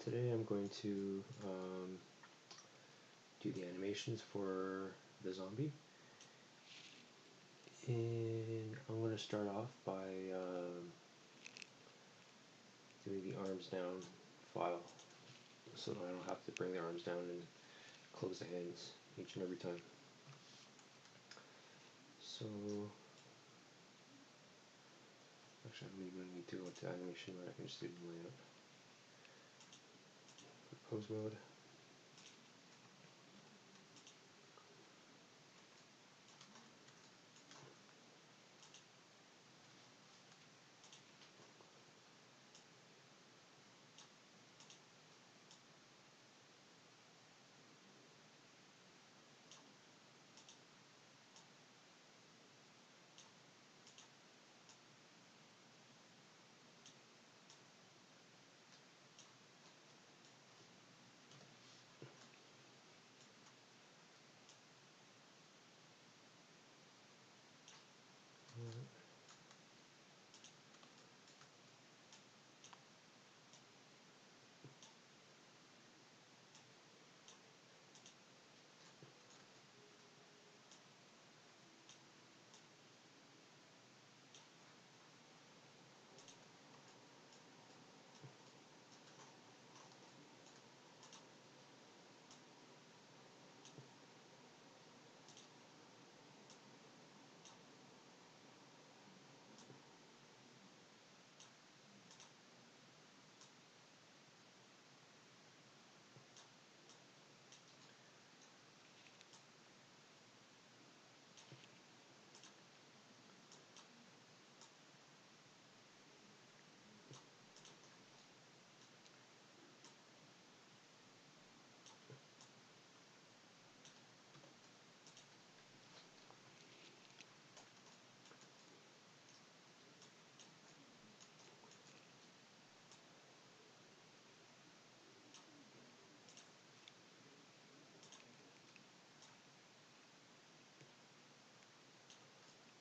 Today I'm going to do the animations for the zombie, and I'm going to start off by doing the arms down file so that I don't have to bring the arms down and close the hands each and every time. So actually I don't even need to go to animation mode, I can just do the layout. Pose mode.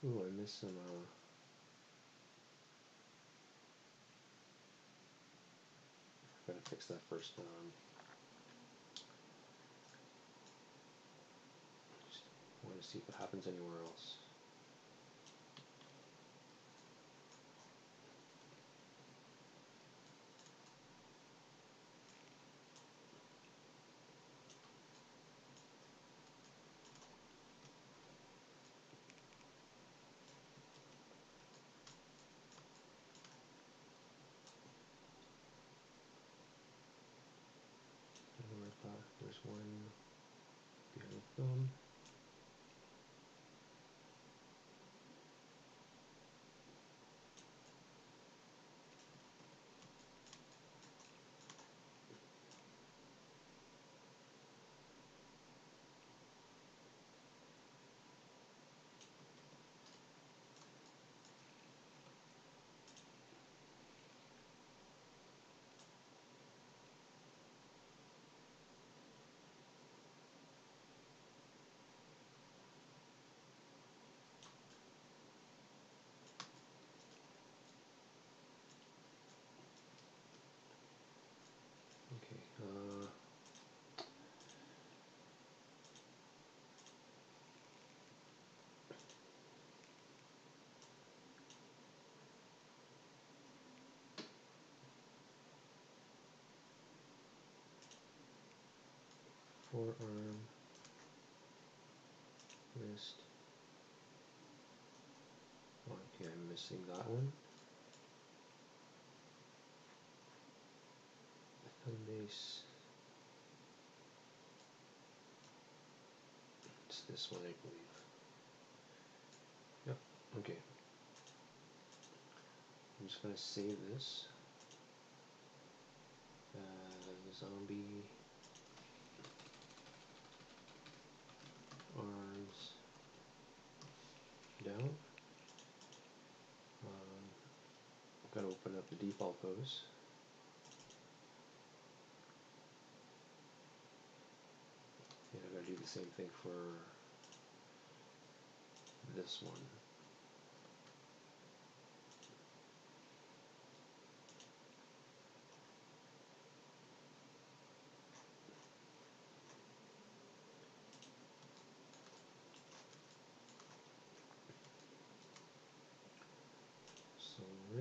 Ooh, I missed some gotta fix that first. Just want to see if it happens anywhere else. There's one behind the thumb. Okay, forearm, wrist. Okay, I'm missing that one. Thumb base. It's this one, I believe. Yep, okay. I'm just gonna save this. Zombie arms down. Gotta open up the default pose. And I gotta do the same thing for this one.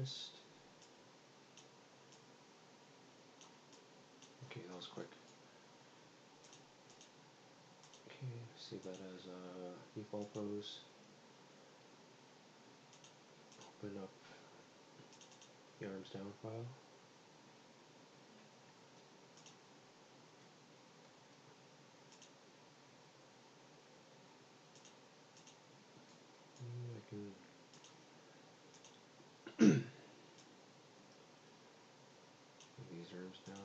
wrist. Okay, that was quick. Okay, save that as a default pose. Open up the arms down file. I can move these arms down.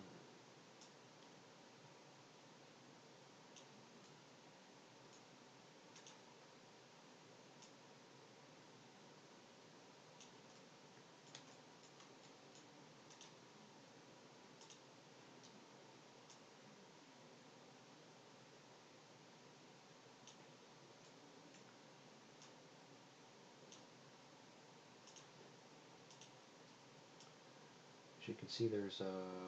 As you can see, there's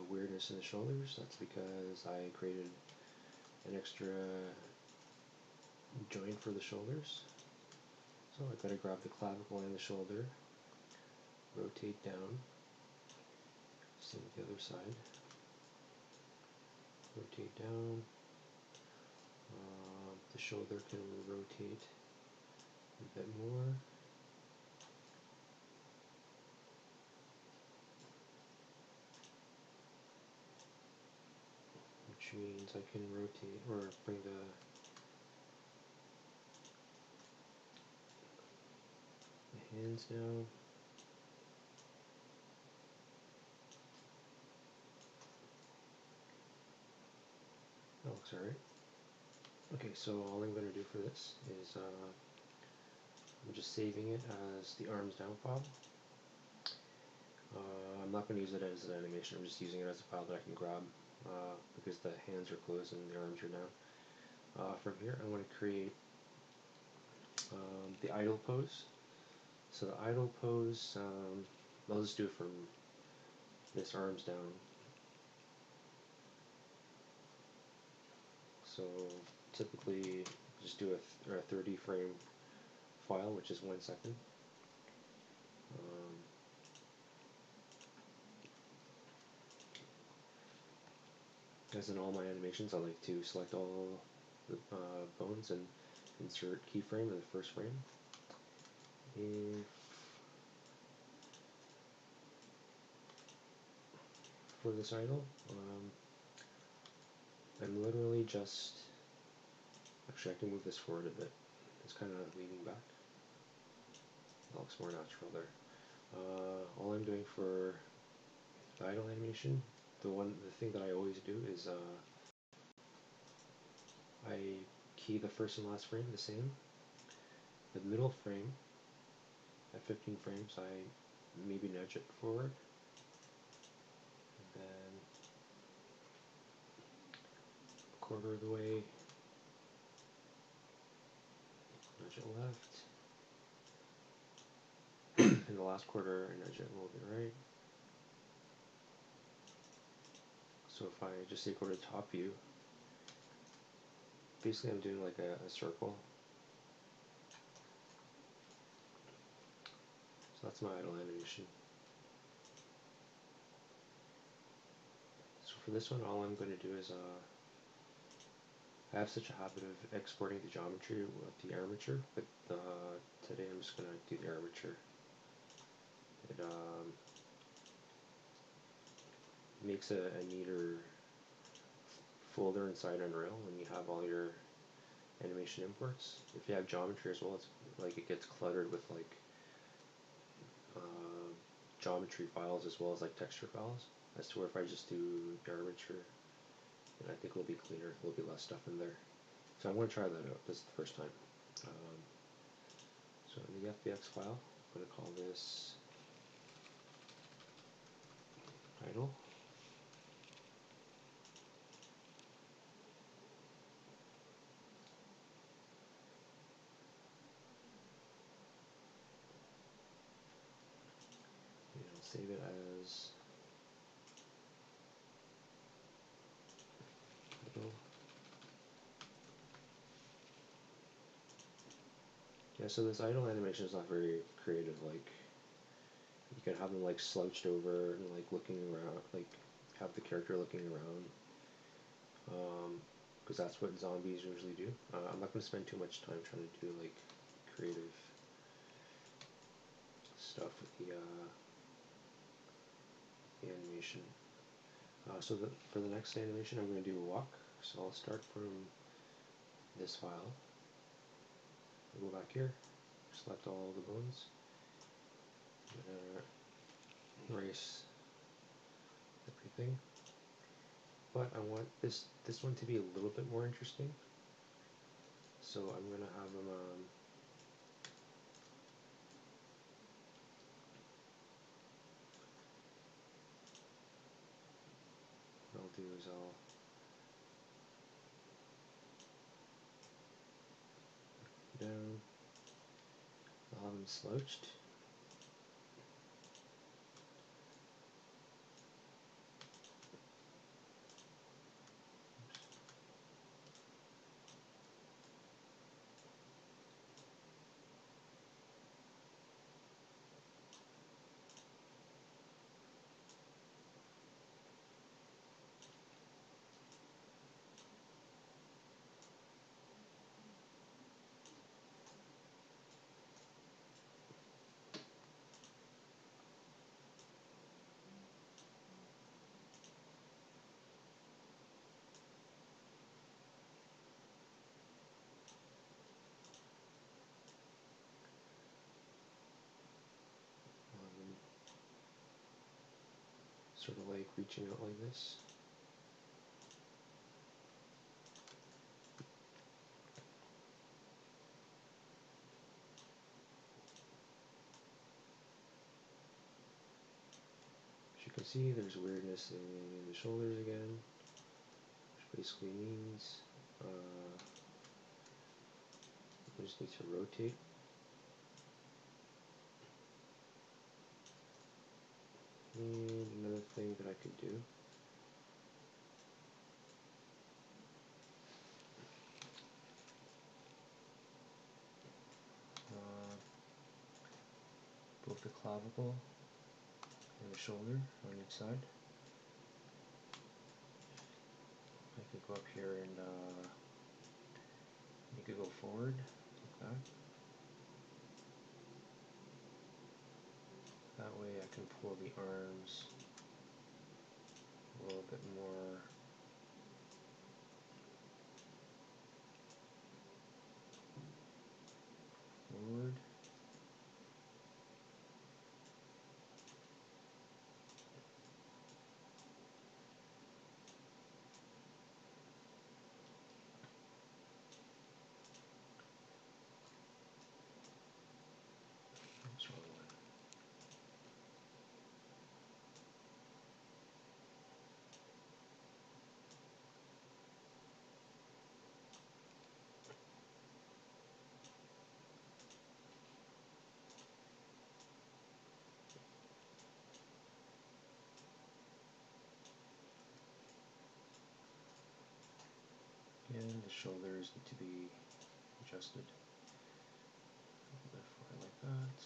weirdness in the shoulders. That's because I created an extra joint for the shoulders. So I gotta grab the clavicle and the shoulder, rotate down, same with the other side, rotate down. The shoulder can rotate a bit more. Which means I can rotate or bring the hands down. That looks alright. Okay, so all I'm going to do for this is I'm just saving it as the arms down file. I'm not going to use it as an animation, I'm just using it as a file that I can grab because the hands are closed and the arms are down. From here I want to create the idle pose. So the idle pose, I'll just do it from this arms down. So typically just do a 30 frame file, which is 1 second. As in all my animations, I like to select all the bones and insert keyframe in the first frame. If for this idle, I'm literally just, actually I can move this forward a bit. It's kind of leaning back. That looks more natural there. All I'm doing for the idle animation, the thing that I always do is I key the first and last frame the same. The middle frame, at 15 frames, I maybe nudge it forward. And then a quarter of the way, nudge it left. In the last quarter, I nudge it a little bit right. So if I just say go to top view, basically I'm doing like a circle. So that's my idle animation. So for this one, all I'm going to do is I have such a habit of exporting the geometry with the armature, but today I'm just going to do the armature. It makes a neater folder inside Unreal when you have all your animation imports. If you have geometry as well, it's like it gets cluttered with like geometry files as well as like texture files. As to where if I just do the armature, then I think it'll be cleaner, a little bit less stuff in there. So I'm going to try that out. This is the first time. So in the FBX file, I'm going to call this idle. And I'll save it as idle. Yeah, so this idle animation is not very creative. Like, you can have them like slouched over and like looking around, like have the character looking around, because that's what zombies usually do. I'm not going to spend too much time trying to do like creative stuff with the animation. So for the next animation, I'm going to do a walk. So I'll start from this file. I'll go back here, select all the bones. I'm going to erase everything. But I want this one to be a little bit more interesting. So I'm going to have them what I'll do is I'll have them slouched. Sort of like reaching out like this. As you can see, there's weirdness in the shoulders again, which basically means I just need to rotate. And another thing that I could do both the clavicle and the shoulder on each side. I could go up here and make it go forward like that. That way I can pull the arms a little bit more forward. What's wrong with it? And the shoulders need to be adjusted. Left foot like that.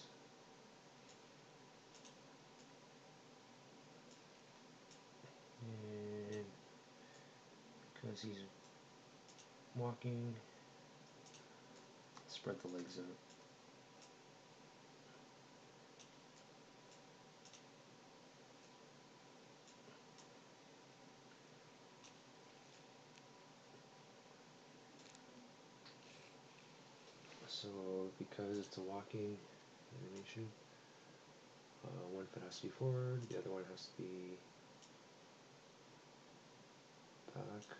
And because he's walking, spread the legs out. So because it's a walking animation, one foot has to be forward, the other one has to be back.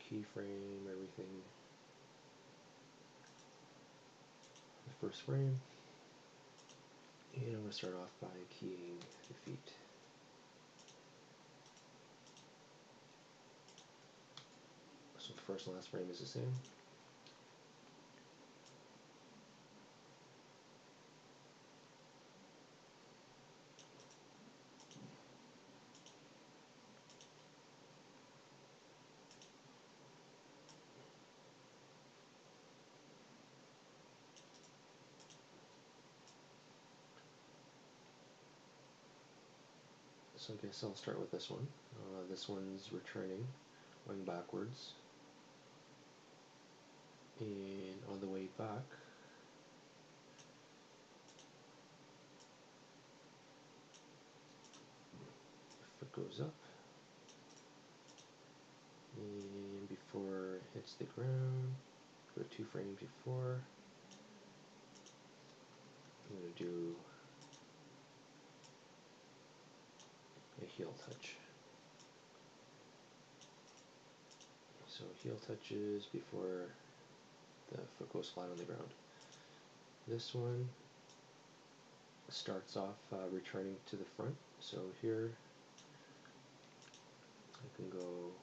keyframe everything the first frame, and I'm going to start off by keying the feet. So the first and last frame is the same. So I guess I'll start with this one. This one's returning, going backwards. And on the way back, the foot goes up. And before it hits the ground, go 2 frames before, I'm going to do a heel touch. So heel touches before the foot goes flat on the ground. This one starts off returning to the front. So here I can go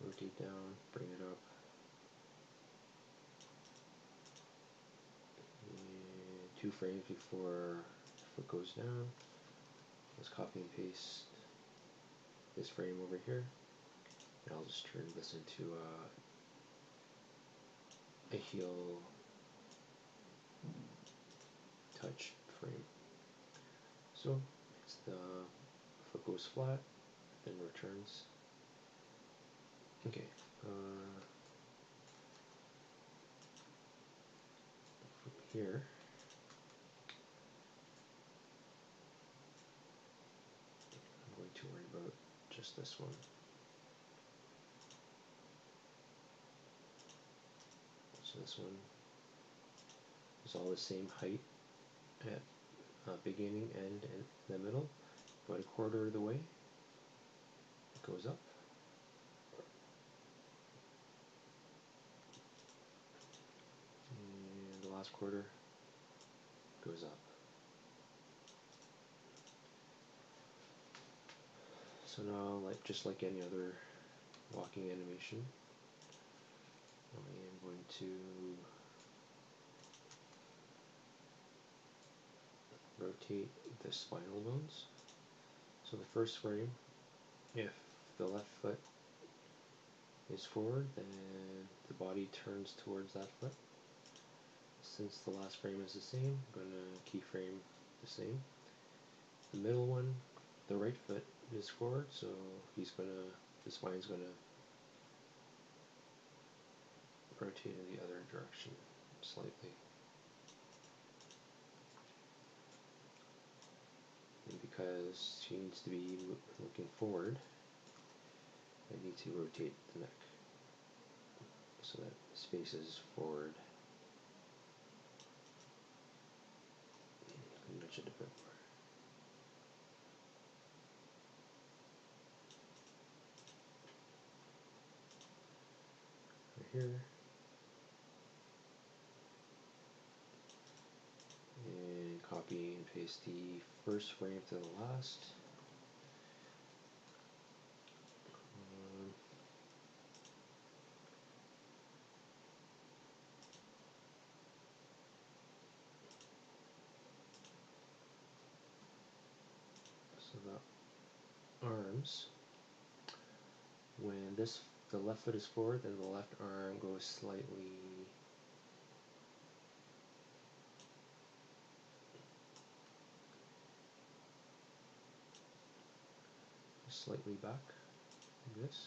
rotate down, bring it up, and 2 frames before the foot goes down. Let's copy and paste this frame over here, and I'll just turn this into a heel touch frame. So it's the foot goes flat, then returns. Okay. From here, I'm going to worry about just this one. So this one is all the same height at beginning, end, and the middle. About 1/4 of the way, it goes up. And the last 1/4 goes up. So now, just like any other walking animation, I am going to rotate the spinal bones. So the first frame, if the left foot is forward, then the body turns towards that foot. Since the last frame is the same, I'm going to keyframe the same. The middle one, the right foot is forward, so the spine's gonna rotate in the other direction slightly. And because she needs to be looking forward, I need to rotate the neck so that the space is forward. Nudge it a bit more. Right here. And copy and paste the first frame to the last. So the arms, when the left foot is forward, then the left arm goes slightly back, like this.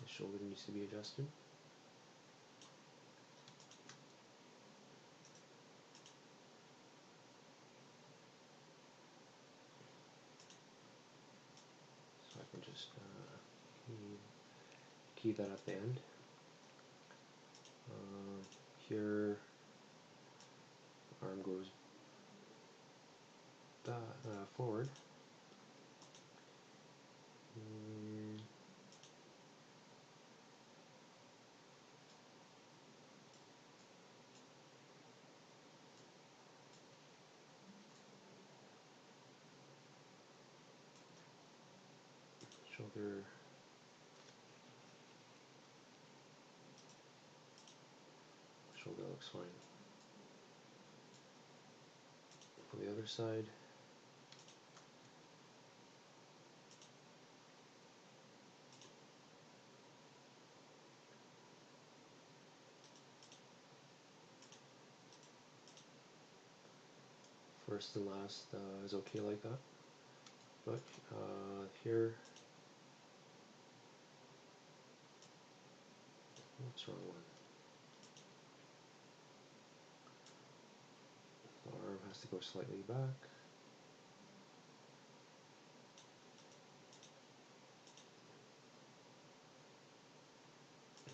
The shoulder needs to be adjusted. So I can just key that at the end. Here, arm goes forward. And shoulder. Shoulder looks fine. For the other side. First and last is okay like that. But here, what's wrong one? The arm has to go slightly back.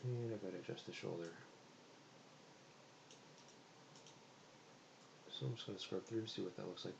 And I gotta adjust the shoulder. So I'm just gonna scrub through, see what that looks like.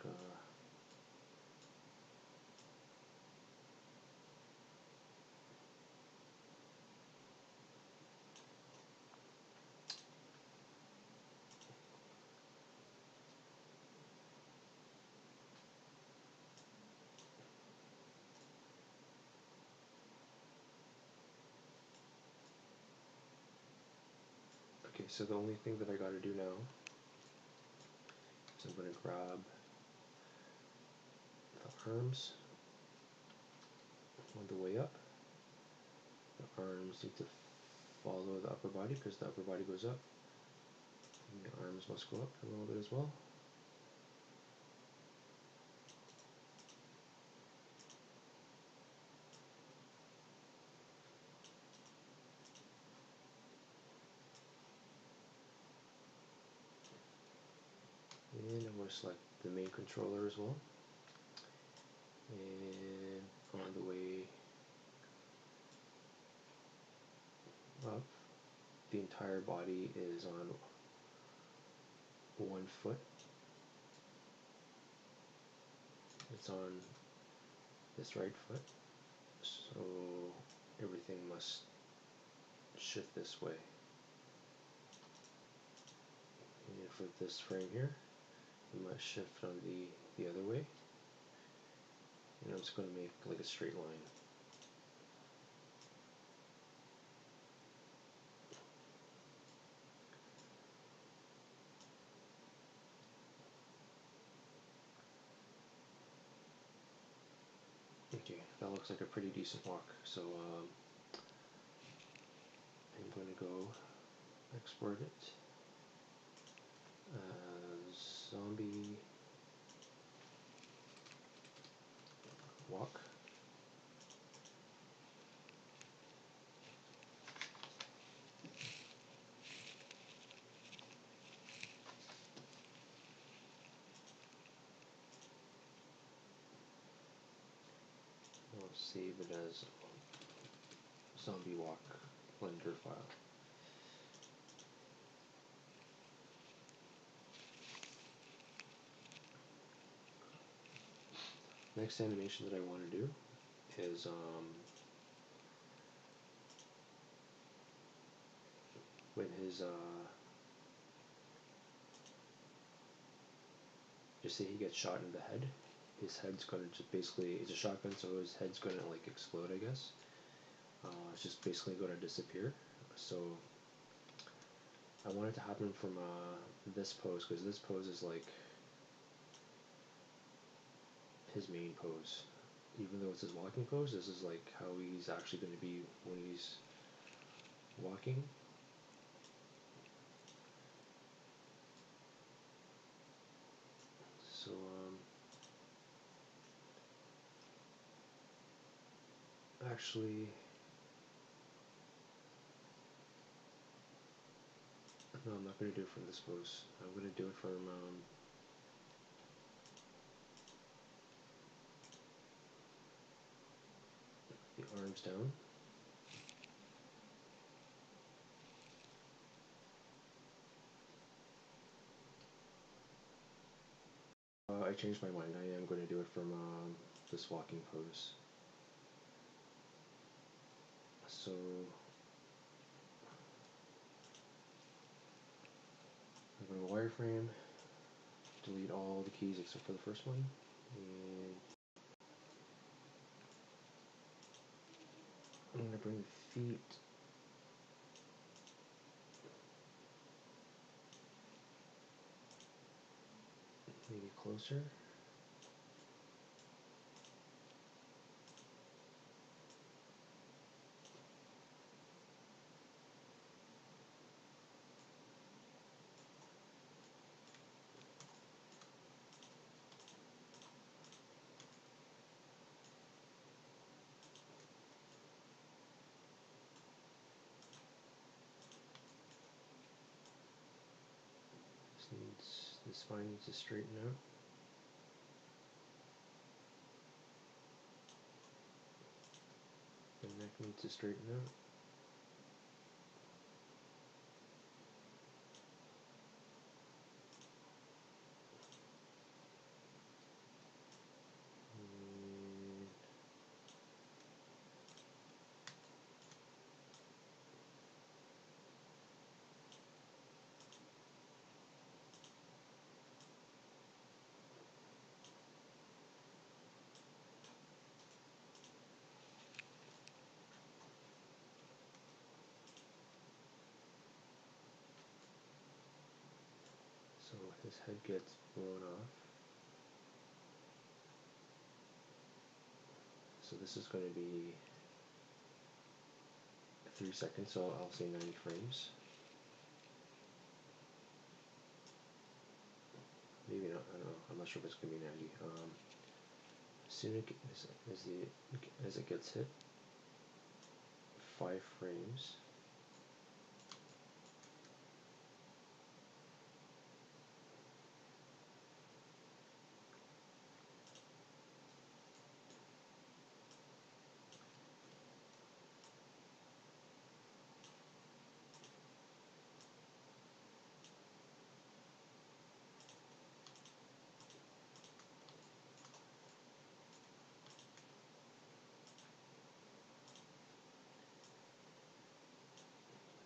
Okay, so the only thing that I gotta do now is I'm gonna grab the arms on the way up. The arms need to follow the upper body because the upper body goes up. And the arms must go up a little bit as well. And I'm going to select the main controller as well. And on the way up, the entire body is on 1 foot. It's on this right foot. So everything must shift this way. And for this frame here, it must shift on the other way. And I'm just going to make like a straight line. Okay, that looks like a pretty decent walk. So I'm going to go export it as zombie walk. I'll save it as zombie walk Blender file. Next animation that I want to do is when his just say he gets shot in the head, his head's gonna just basically, it's a shotgun, so his head's gonna like explode, I guess. It's just basically gonna disappear. So I want it to happen from this pose, because this pose is like his main pose. Even though it's his walking pose, this is like how he's actually going to be when he's walking. So actually, no, I'm not going to do it from this pose. I'm going to do it from the arms down. I changed my mind. I am going to do it from this walking pose. So I'm going to wireframe, delete all the keys except for the first one, and I'm gonna bring the feet maybe closer. The spine needs to straighten out. The neck needs to straighten out. So his head gets blown off. So this is going to be 3 seconds, so I'll say 90 frames. Maybe not, I don't know, I'm not sure if it's going to be 90. As soon as it gets hit, 5 frames.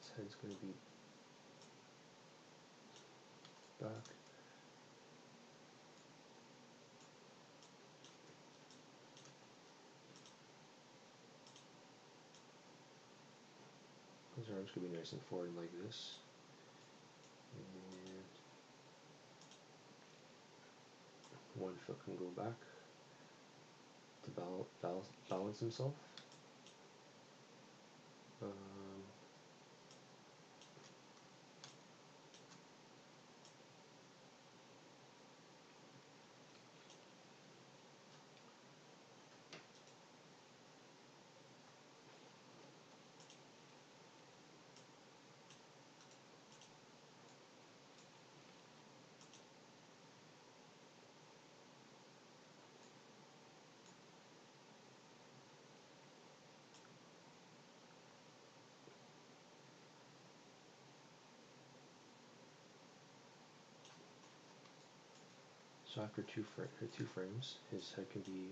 His head's going to be back. His arms could be nice and forward like this. And one foot can go back to balance himself. So after two frames, his head can be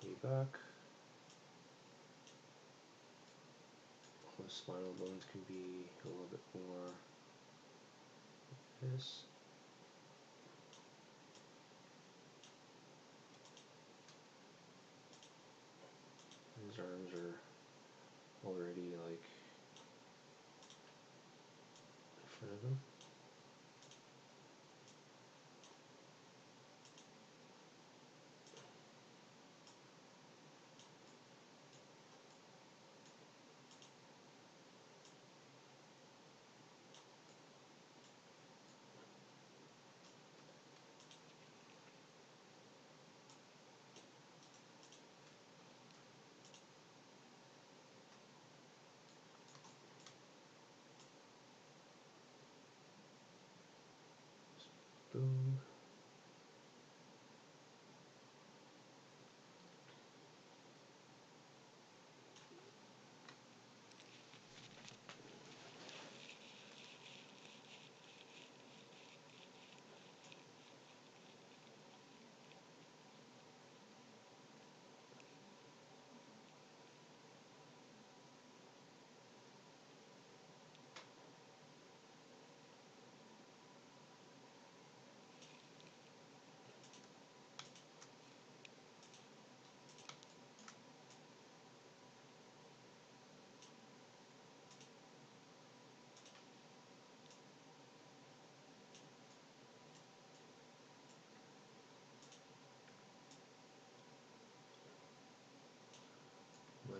way back. All the spinal bones can be a little bit more like this. His arms are already like in front of him.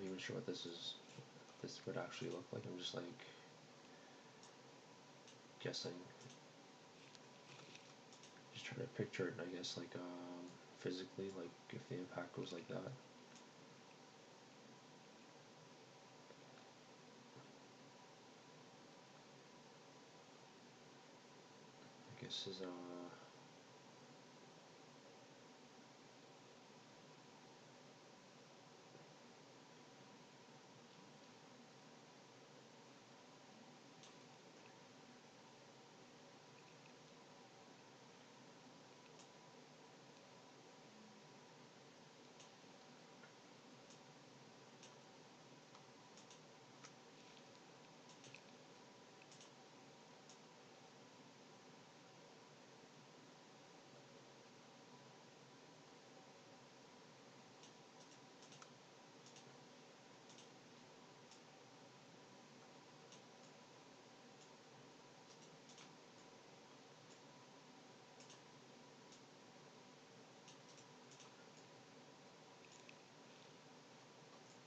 not even sure what this would actually look like. I'm just like guessing. Just trying to picture it, I guess, like physically, like if the impact goes like that. I guess is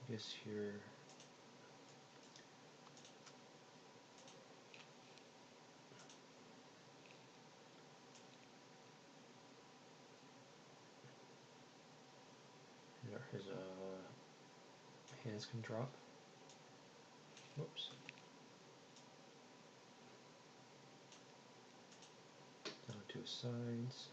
I guess here. There, his hands can drop. Whoops. Down to his sides.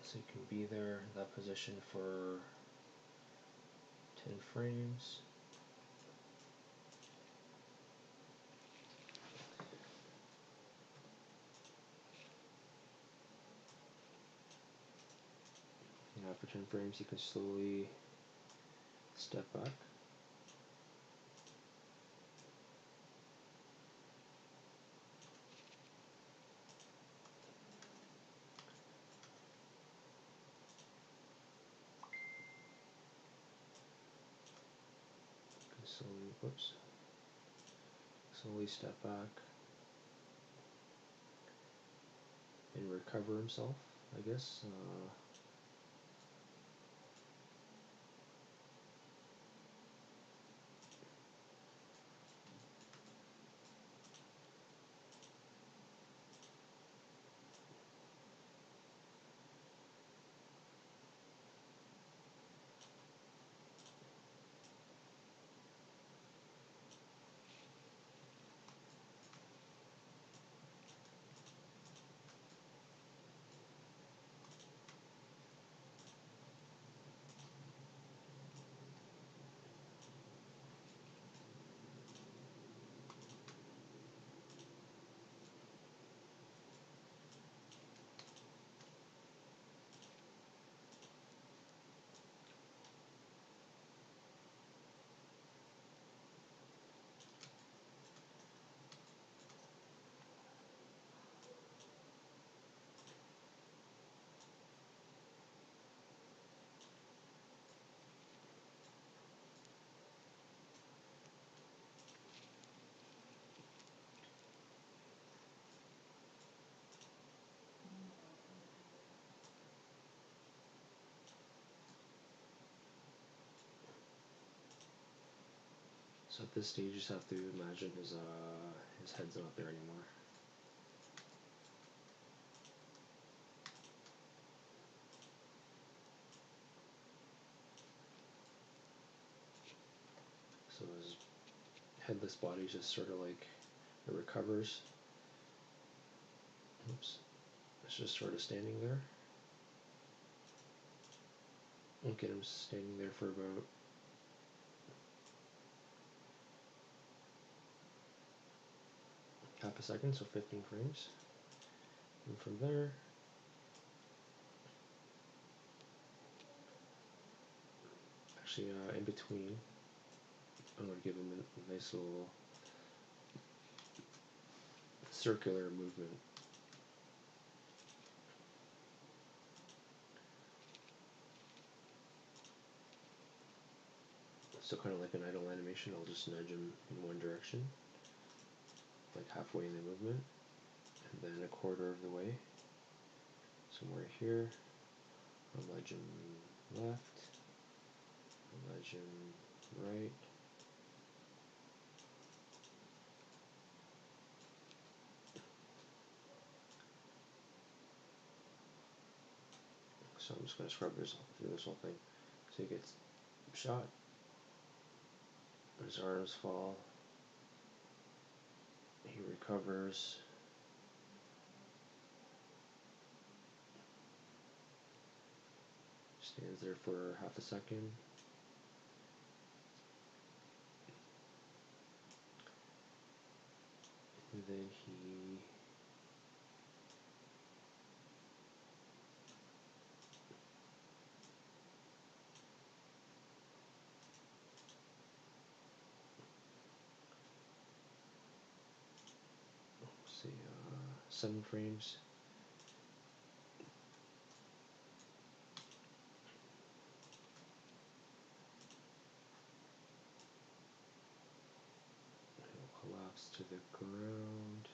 So you can be there in that position for 10 frames. And after 10 frames, you can slowly step back. Slowly step back and recover himself, I guess. So at this stage, you just have to imagine his head's not there anymore. So his headless body just sort of like it recovers. Oops, it's just sort of standing there. We'll get him standing there for about half a second, so 15 frames. And from there, actually in between, I'm going to give him a nice little circular movement. So kind of like an idle animation, I'll just nudge him in one direction, like halfway in the movement, and then a quarter of the way, somewhere here, I'll nudge him left, I'll nudge him right, so I'm just going to scrub through this whole thing. So he gets shot, his arms fall, he recovers, stands there for half a second, and then he see 7 frames. He'll collapse to the ground.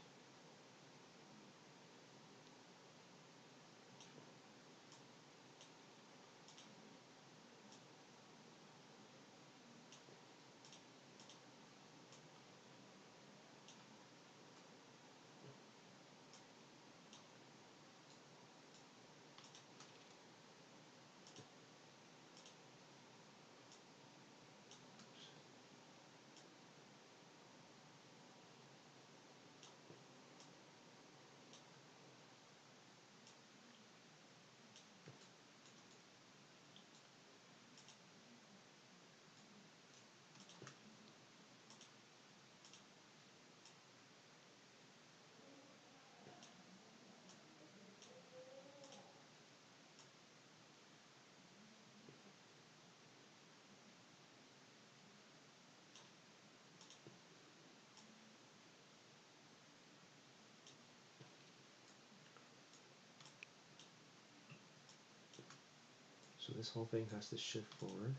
So this whole thing has to shift forward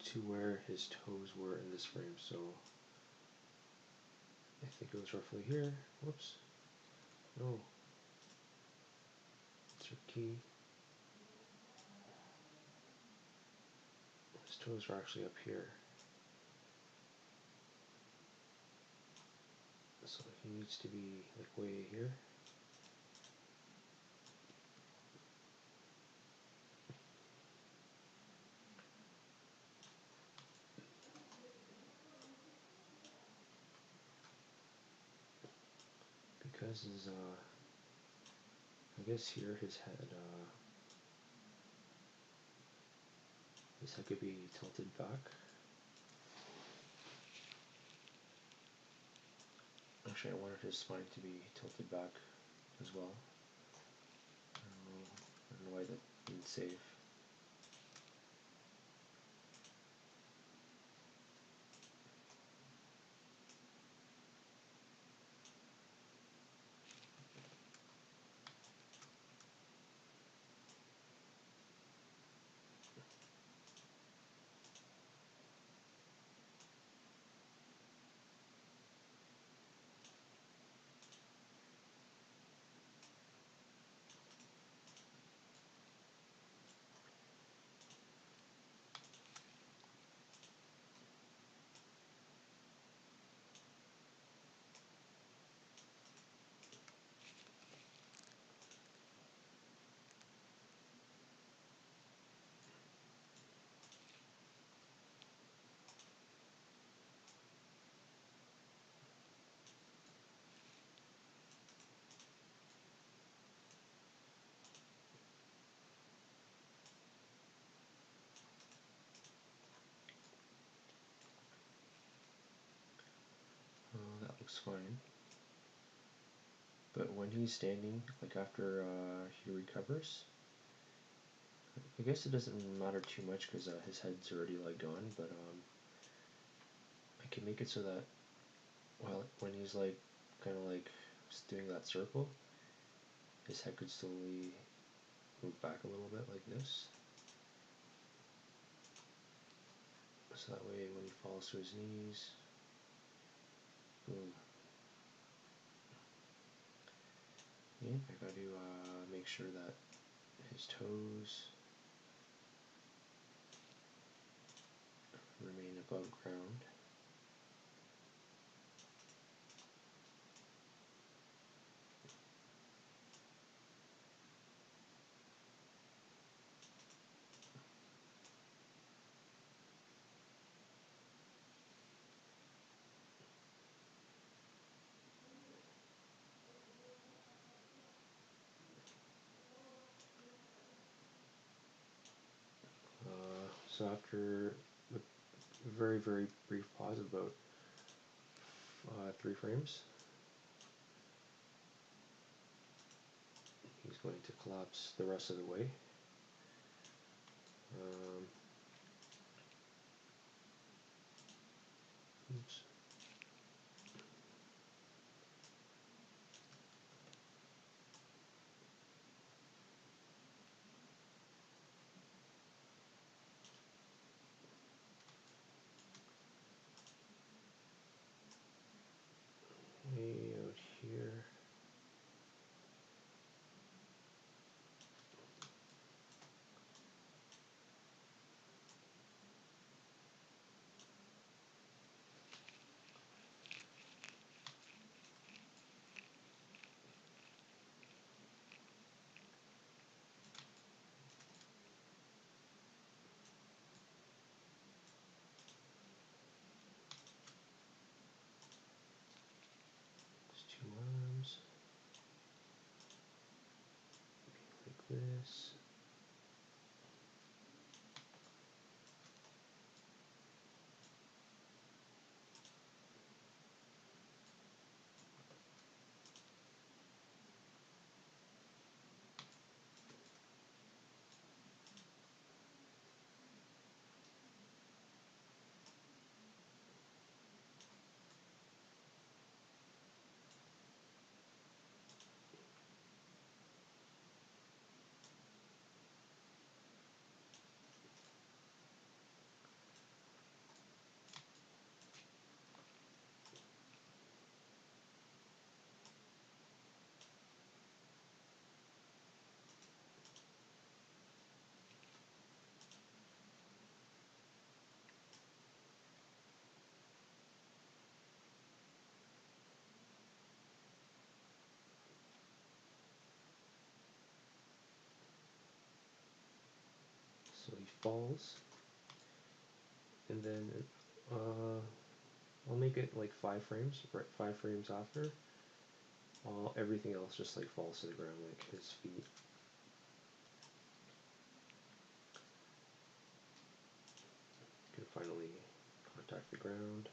to where his toes were in this frame. So I think it was roughly here. Whoops. No. It's your key. His toes are actually up here. So he needs to be like way here. Because his I guess here his head could be tilted back. Actually, I wanted his spine to be tilted back as well. I don't know why that didn't save. looks fine. But when he's standing, like after he recovers, I guess it doesn't matter too much because his head's already like gone. But I can make it so that when he's like kind of like doing that circle, his head could slowly move back a little bit like this. So that way when he falls to his knees, boom. Yeah, I got to make sure that his toes remain above ground. So after a very, very brief pause, about 3 frames, he's going to collapse the rest of the way. Oops. Way out here. There's 2 arms. Like this. So he falls, and then I'll make it like 5 frames, right? 5 frames after. Everything else just like falls to the ground, like his feet. Can finally contact the ground.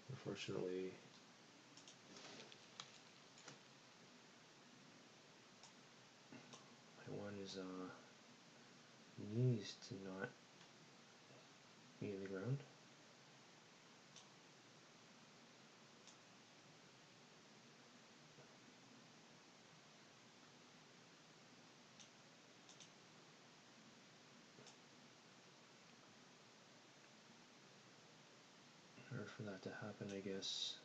Unfortunately, I want his knees to not be in the ground. In order for that to happen, I guess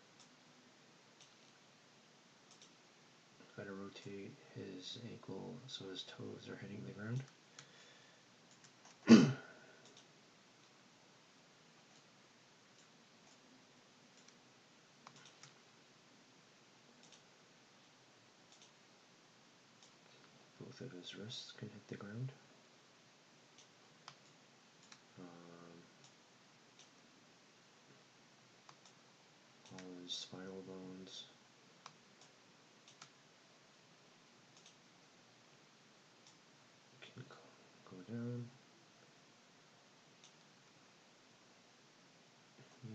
I've got to rotate his ankle so his toes are hitting the ground. Both of his wrists can hit the ground. All his spinal bones. down.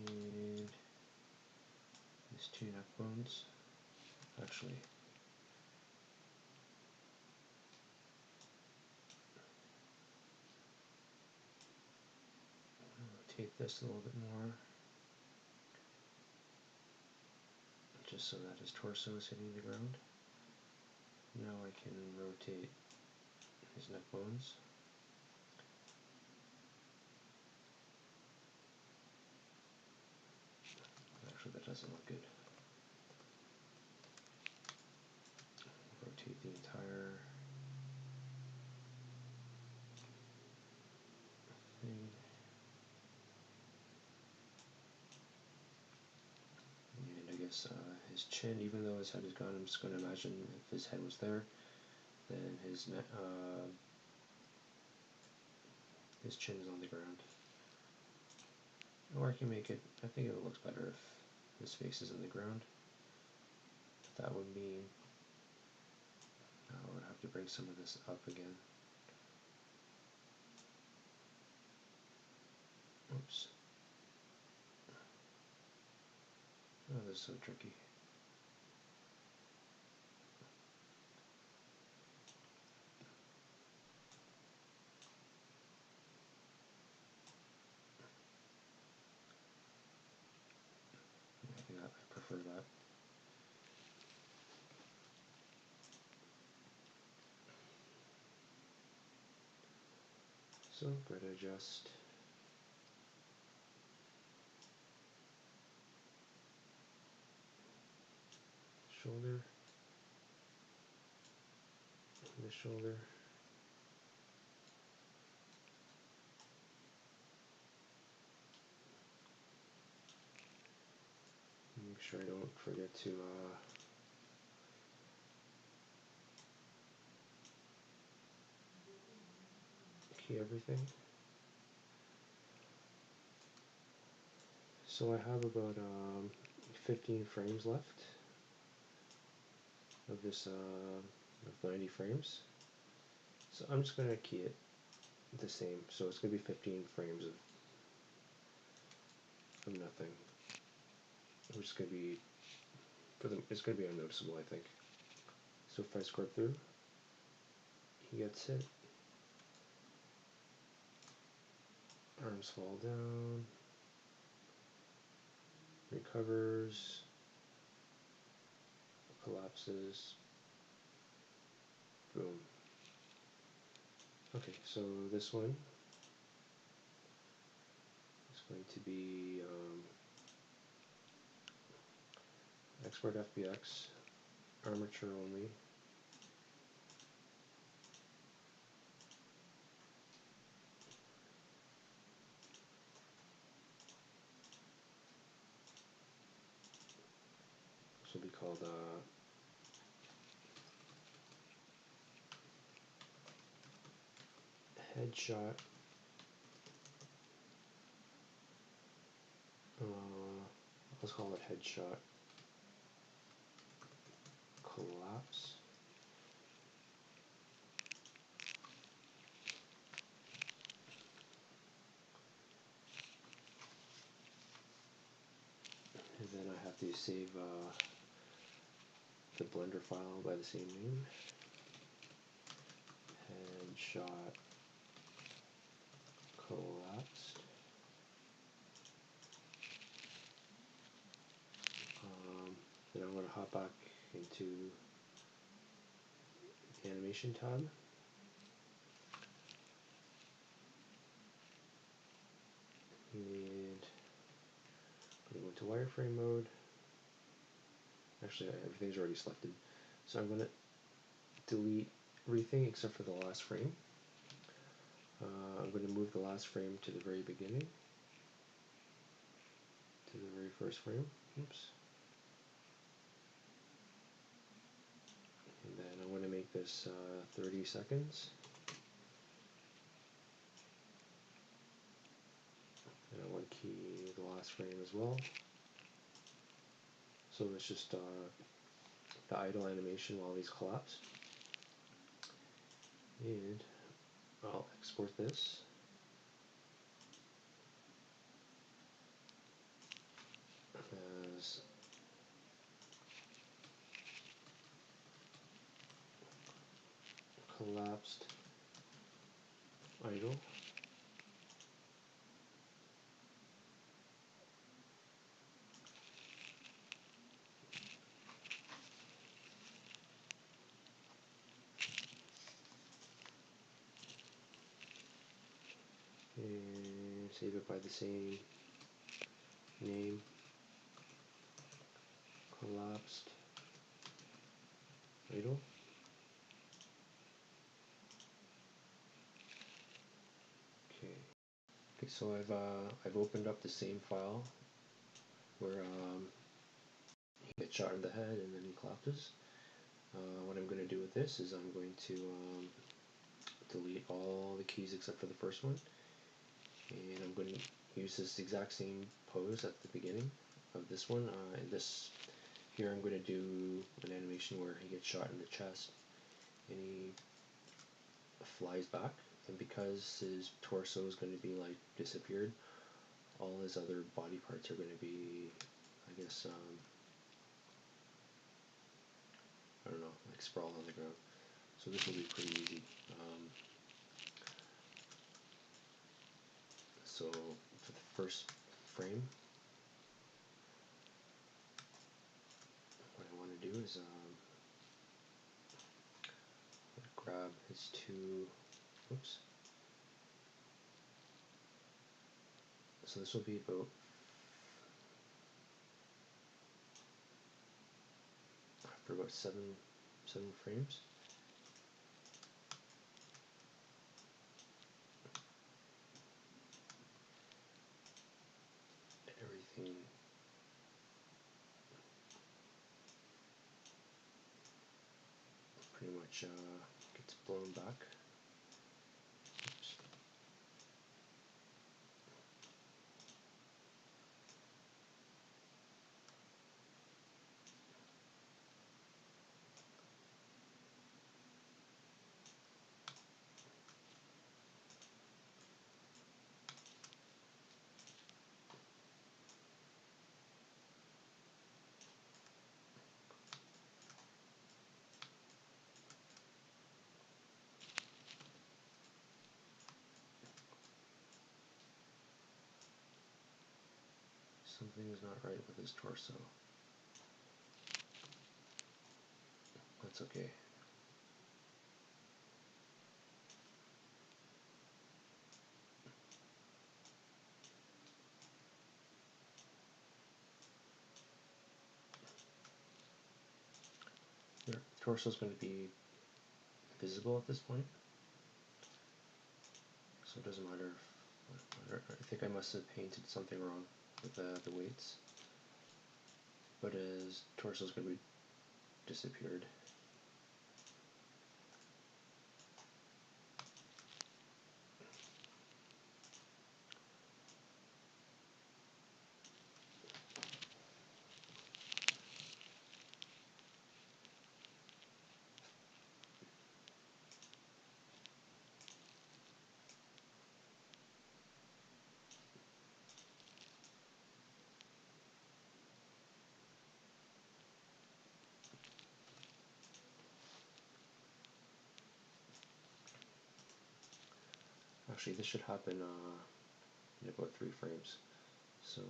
And these two neck bones. Actually, rotate this a little bit more, just so that his torso is hitting the ground. Now I can rotate his neck bones. Actually, that doesn't look good. Rotate the entire thing. And I guess his chin, even though his head is gone, I'm just going to imagine if his head was there, then his chin is on the ground. Or I can make it, I think it looks better if his face is on the ground. That would mean I would have to bring some of this up again. Oops. Oh, this is so tricky. I think I prefer that. So I'm going to adjust shoulder, the shoulder, make sure I don't forget to key everything. So I have about 15 frames left of this of 90 frames. So I'm just going to key it the same. So it's going to be 15 frames of nothing. Which is going to be, it's going to be unnoticeable, I think. So if I scrub through, he gets it. Arms fall down. Recovers. Collapses. Boom. Okay, so this one is going to be export FBX, armature only. This will be called headshot. Let's call it headshot collapse. And then I have to save the Blender file by the same name. Headshot collapsed. Then I'm going to hop back into the animation tab. And I'm going to go into wireframe mode. Actually, everything's already selected. So I'm going to delete everything except for the last frame. I'm going to move the last frame to the very beginning, to the very first frame. Oops. And then I want to make this 30 seconds. And I want to key the last frame as well. So it's just the idle animation while these collapse. And I'll export this. As collapsed idle. And save it by the same name, collapsed idle. Okay. Okay, so I've opened up the same file where he gets shot in the head and then he collapses. What I'm going to do with this is I'm going to delete all the keys except for the first one, and I'm going to use this exact same pose at the beginning of this one. And this here I'm going to do an animation where he gets shot in the chest and he flies back, and because his torso is going to be like disappeared, all his other body parts are going to be, I guess, I don't know, like sprawled on the ground. So this will be pretty easy. So for the first frame, what I want to do is grab his two, oops. So this will be about after about seven frames. Everything pretty much gets blown back. Oops. Something is not right with his torso. That's okay. Your torso is going to be visible at this point, so it doesn't matter if, I think I must have painted something wrong with the weights, but his torso is going to be disappeared. Actually, this should happen in about 3 frames. So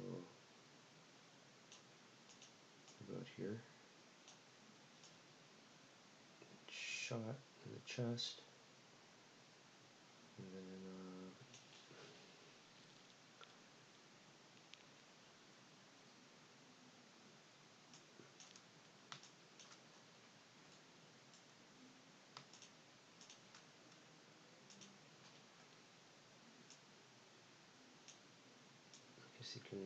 about here, shot in the chest, and then I guess you can.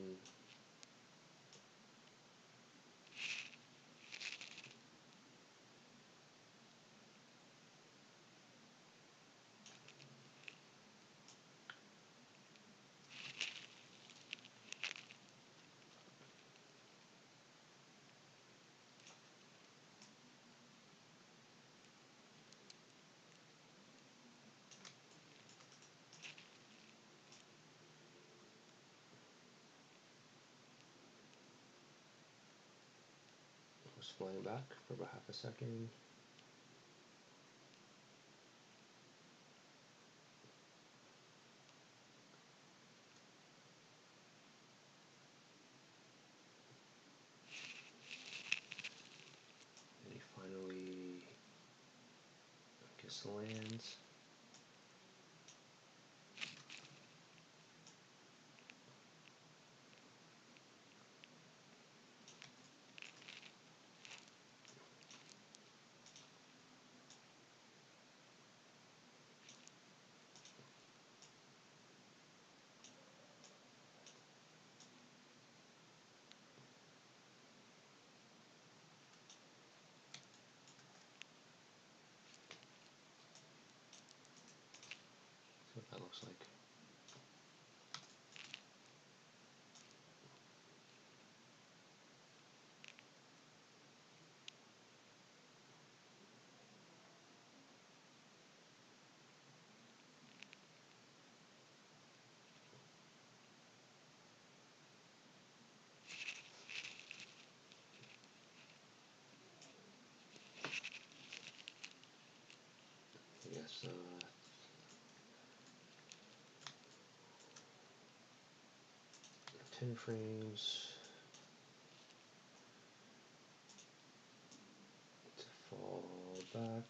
Goes flying back for about half a second. And he finally, I guess, lands. That's what that looks like. Yes, 10 frames to fall back.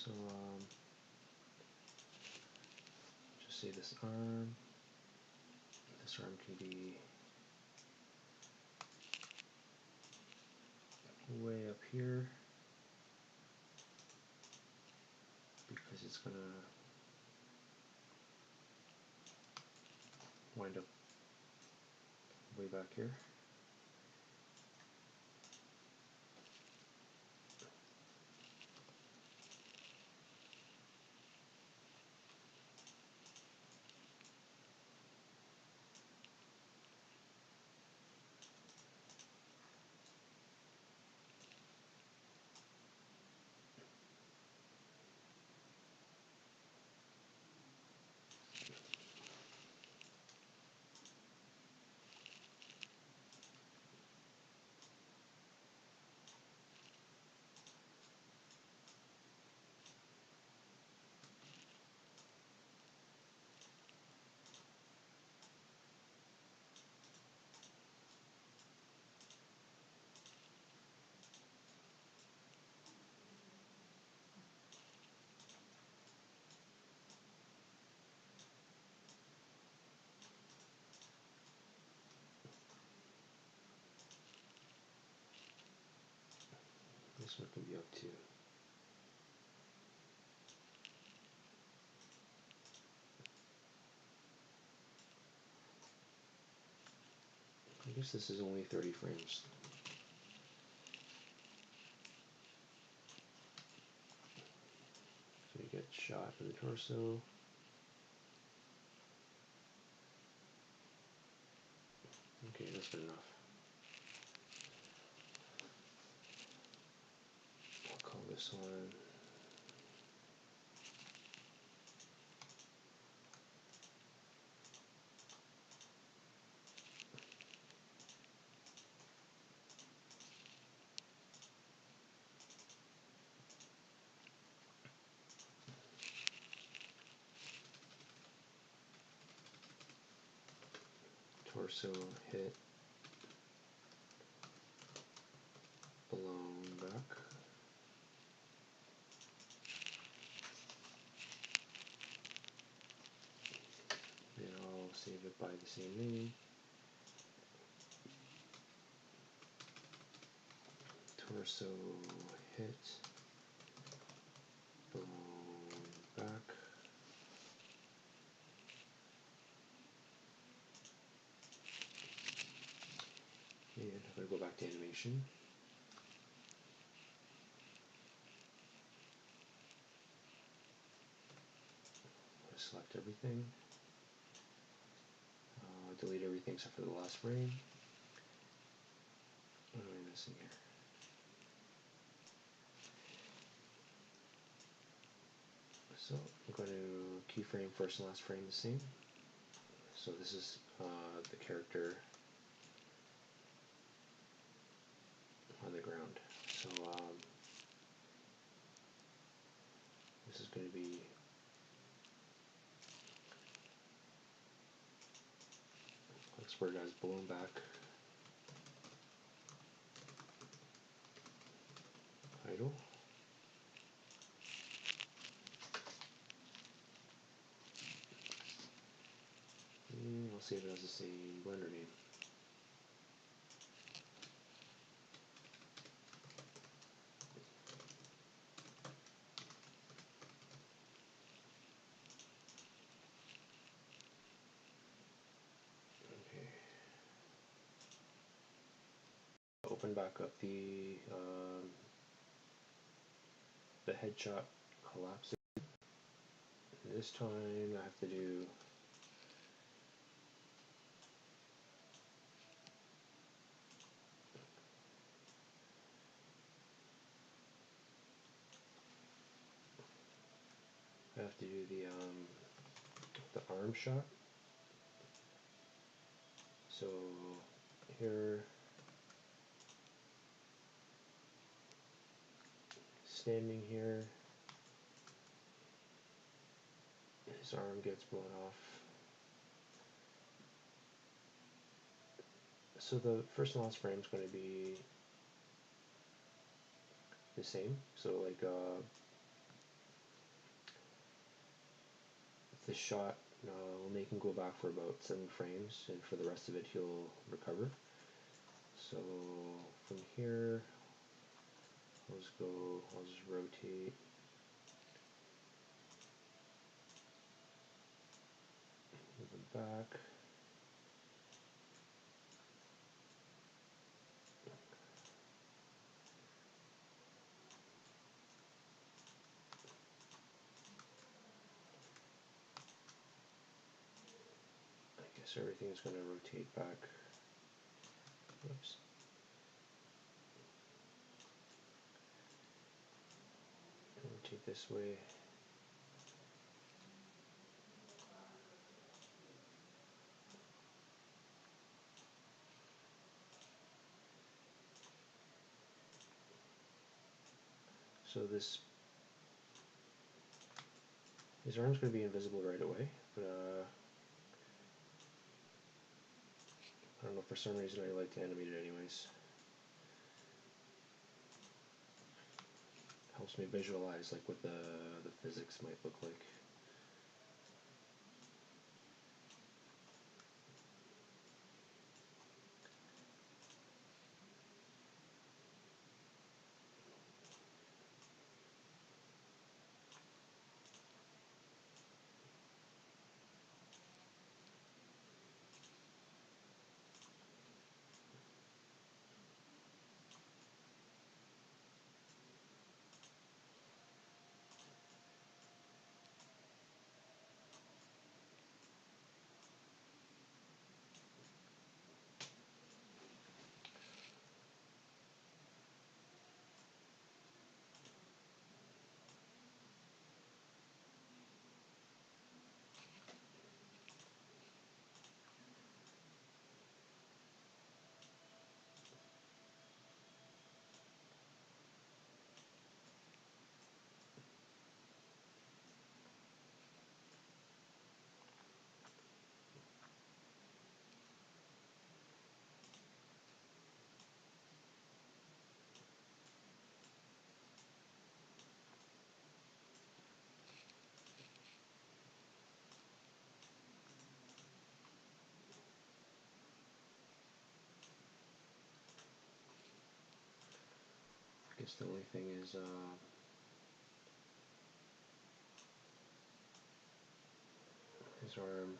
So just say this arm can be way up here because it's gonna wind up way back here. This one can be up too. I guess this is only 30 frames. So you get shot of the torso. Okay, that's good enough. I'll call this one torso hit blown back. Then I'll save it by the same name. Torso hit blown back. And I'm going to go back to animation. Select everything. Delete everything except for the last frame. What am I missing here? So I'm going to keyframe first and last frame the same. So this is the character on the ground. So this is going to be that's where it has blown back idle. And I'll see if it has the same Blender name. Okay. Open back up the headshot collapse. And this time I have to do the arm shot. So here, standing here, his arm gets blown off. So the first and last frame is going to be the same. So like this shot will make him go back for about 7 frames, and for the rest of it he'll recover. So from here, I'll just rotate. Move him back. I guess everything is going to rotate back. Oops. Rotate this way. So his arm's going to be invisible right away, but I don't know, for some reason I like to animate it anyways. Helps me visualize like what the physics might look like. I guess the only thing is his arm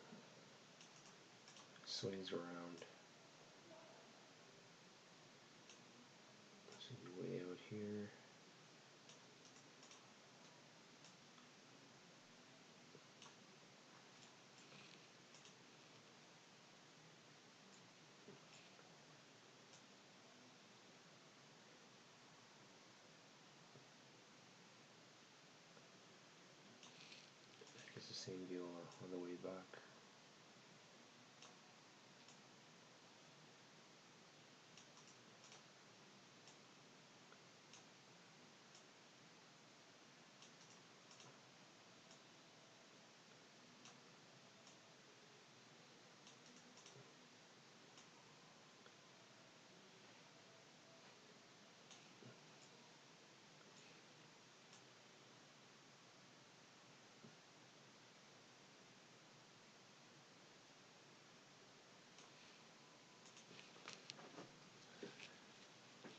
swings around. So way out here. It's the same deal on the way back.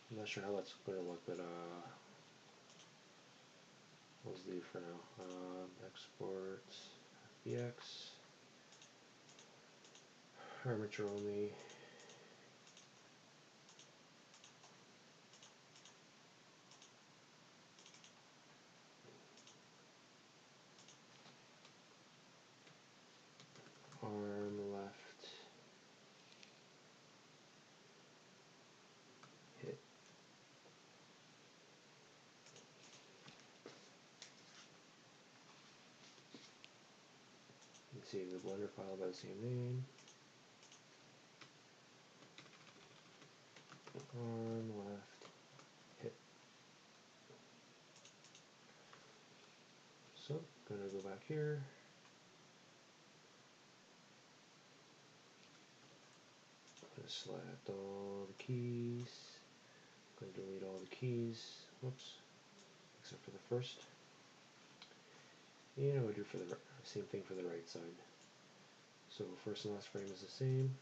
I'm not sure how that's going to look, but let's leave for now. Export FBX, armature only. Arm left, hit. You can save the Blender file by the same name. Arm left, hit. So, gonna go back here. Gonna select all the keys. Gonna delete all the keys. Whoops. Except for the first. And I would do for the same thing for the right side. So first and last frame is the same.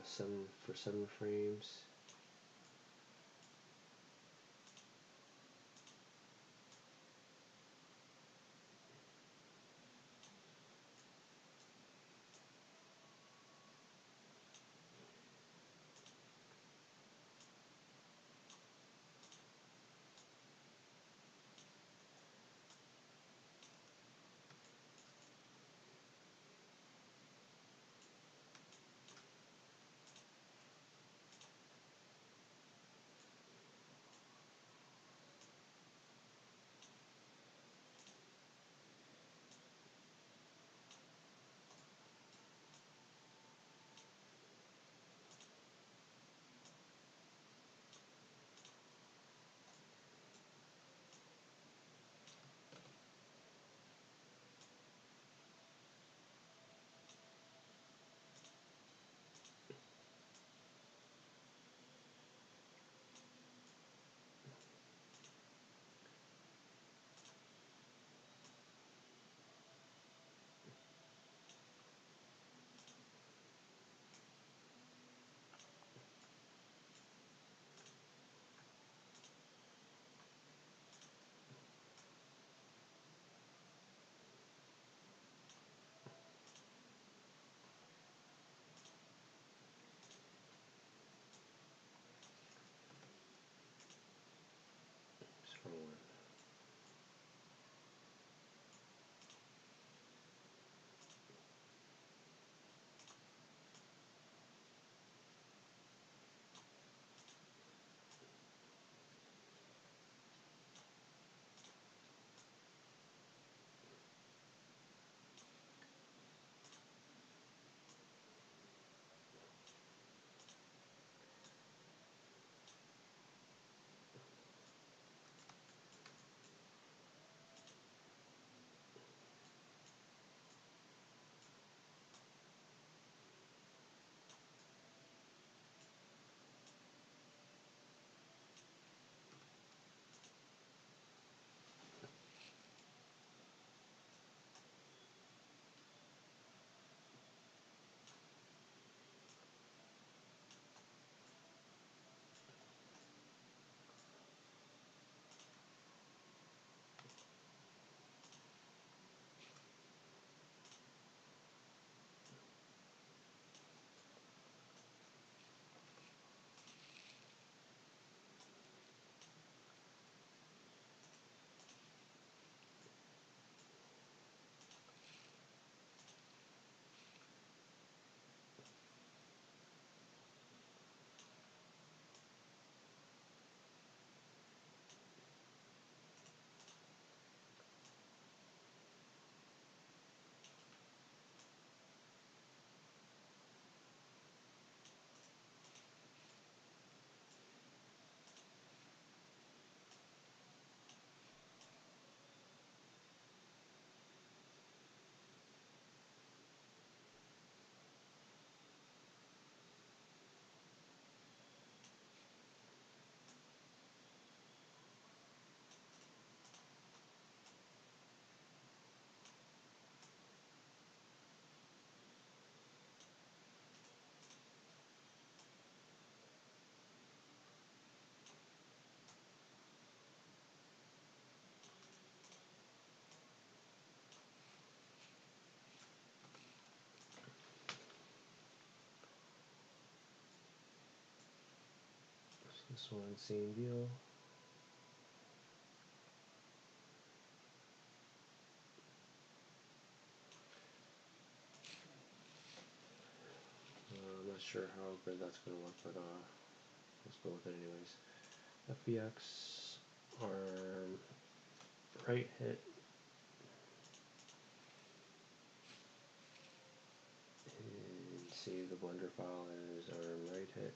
7 frames. Scroll. This one, same deal. I'm not sure how good that's going to look, but let's go with it anyways. FBX, arm, right hit, and save the Blender file as arm right hit.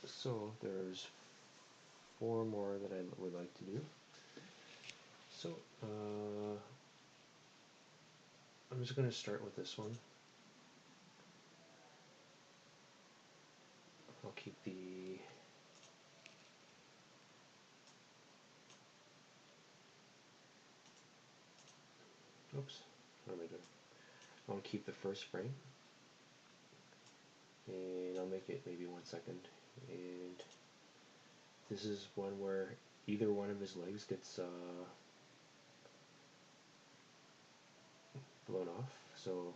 So there's 4 more that I would like to do. So I'm just going to start with this one. I'll keep the I'll keep the first frame, and I'll make it maybe 1 second. And this is one where either one of his legs gets blown off. So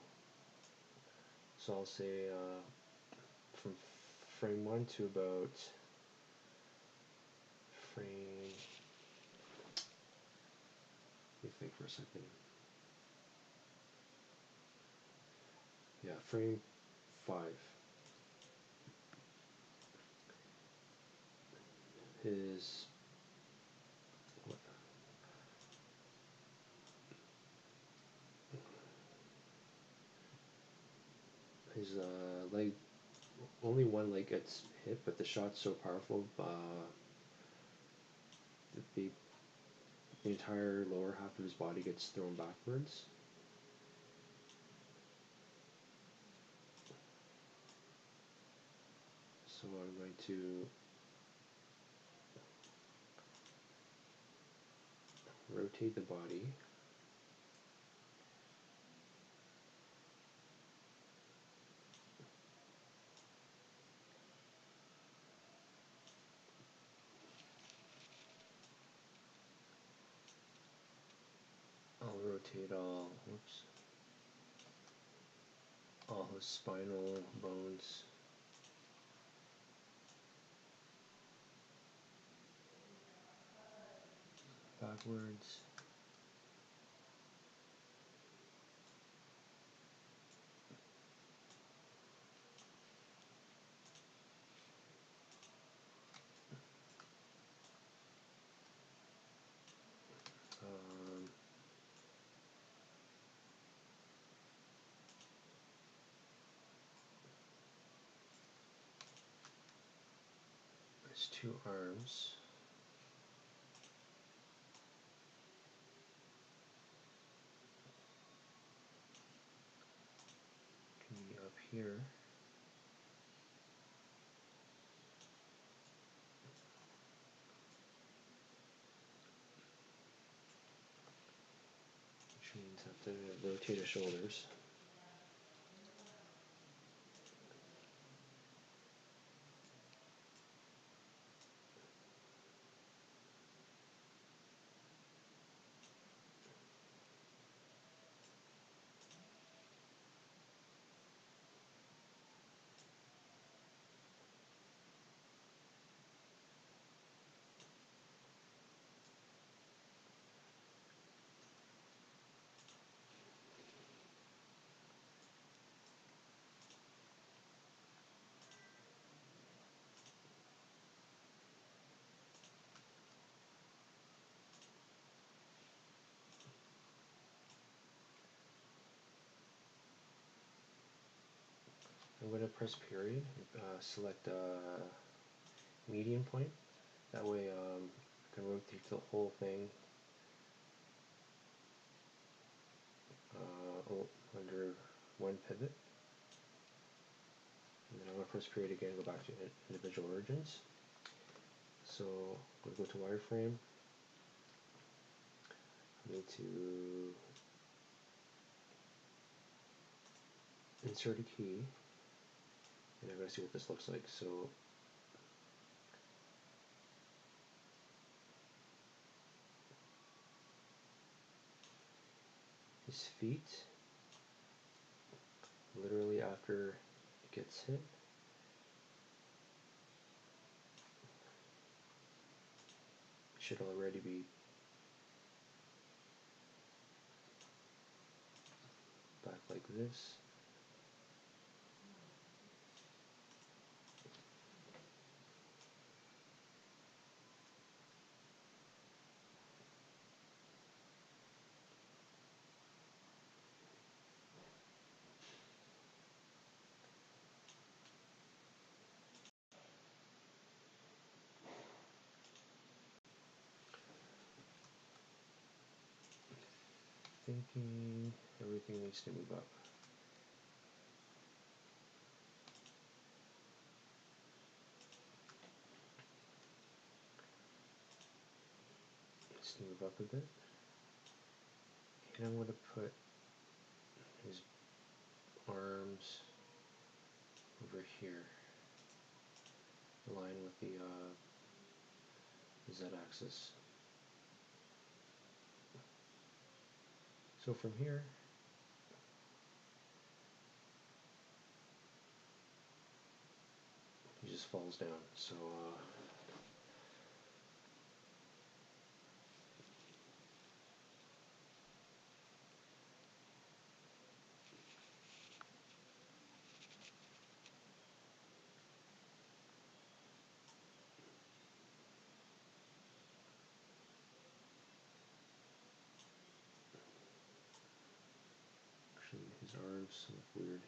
I'll say from frame 1 to about frame. Let me think for a second. Yeah, frame 5. His leg, only one leg gets hit, but the shot's so powerful, the entire lower half of his body gets thrown backwards. So I'm going to rotate the body. I'll rotate all his spinal bones backwards. His two arms. Can be up here. Which means I have to rotate his shoulders. I'm going to press period, select median point. That way I can rotate the whole thing under one pivot. And then I'm going to press period again, go back to individual origins. So I'm going to go to wireframe. I need to insert a key, and I'm going to see what this looks like. So his feet, literally after it gets hit, should already be back like this. Thinking everything needs to move up. Let's move up a bit. And I'm going to put his arms over here, align with the z-axis. So from here, he just falls down. So actually his arms look weird.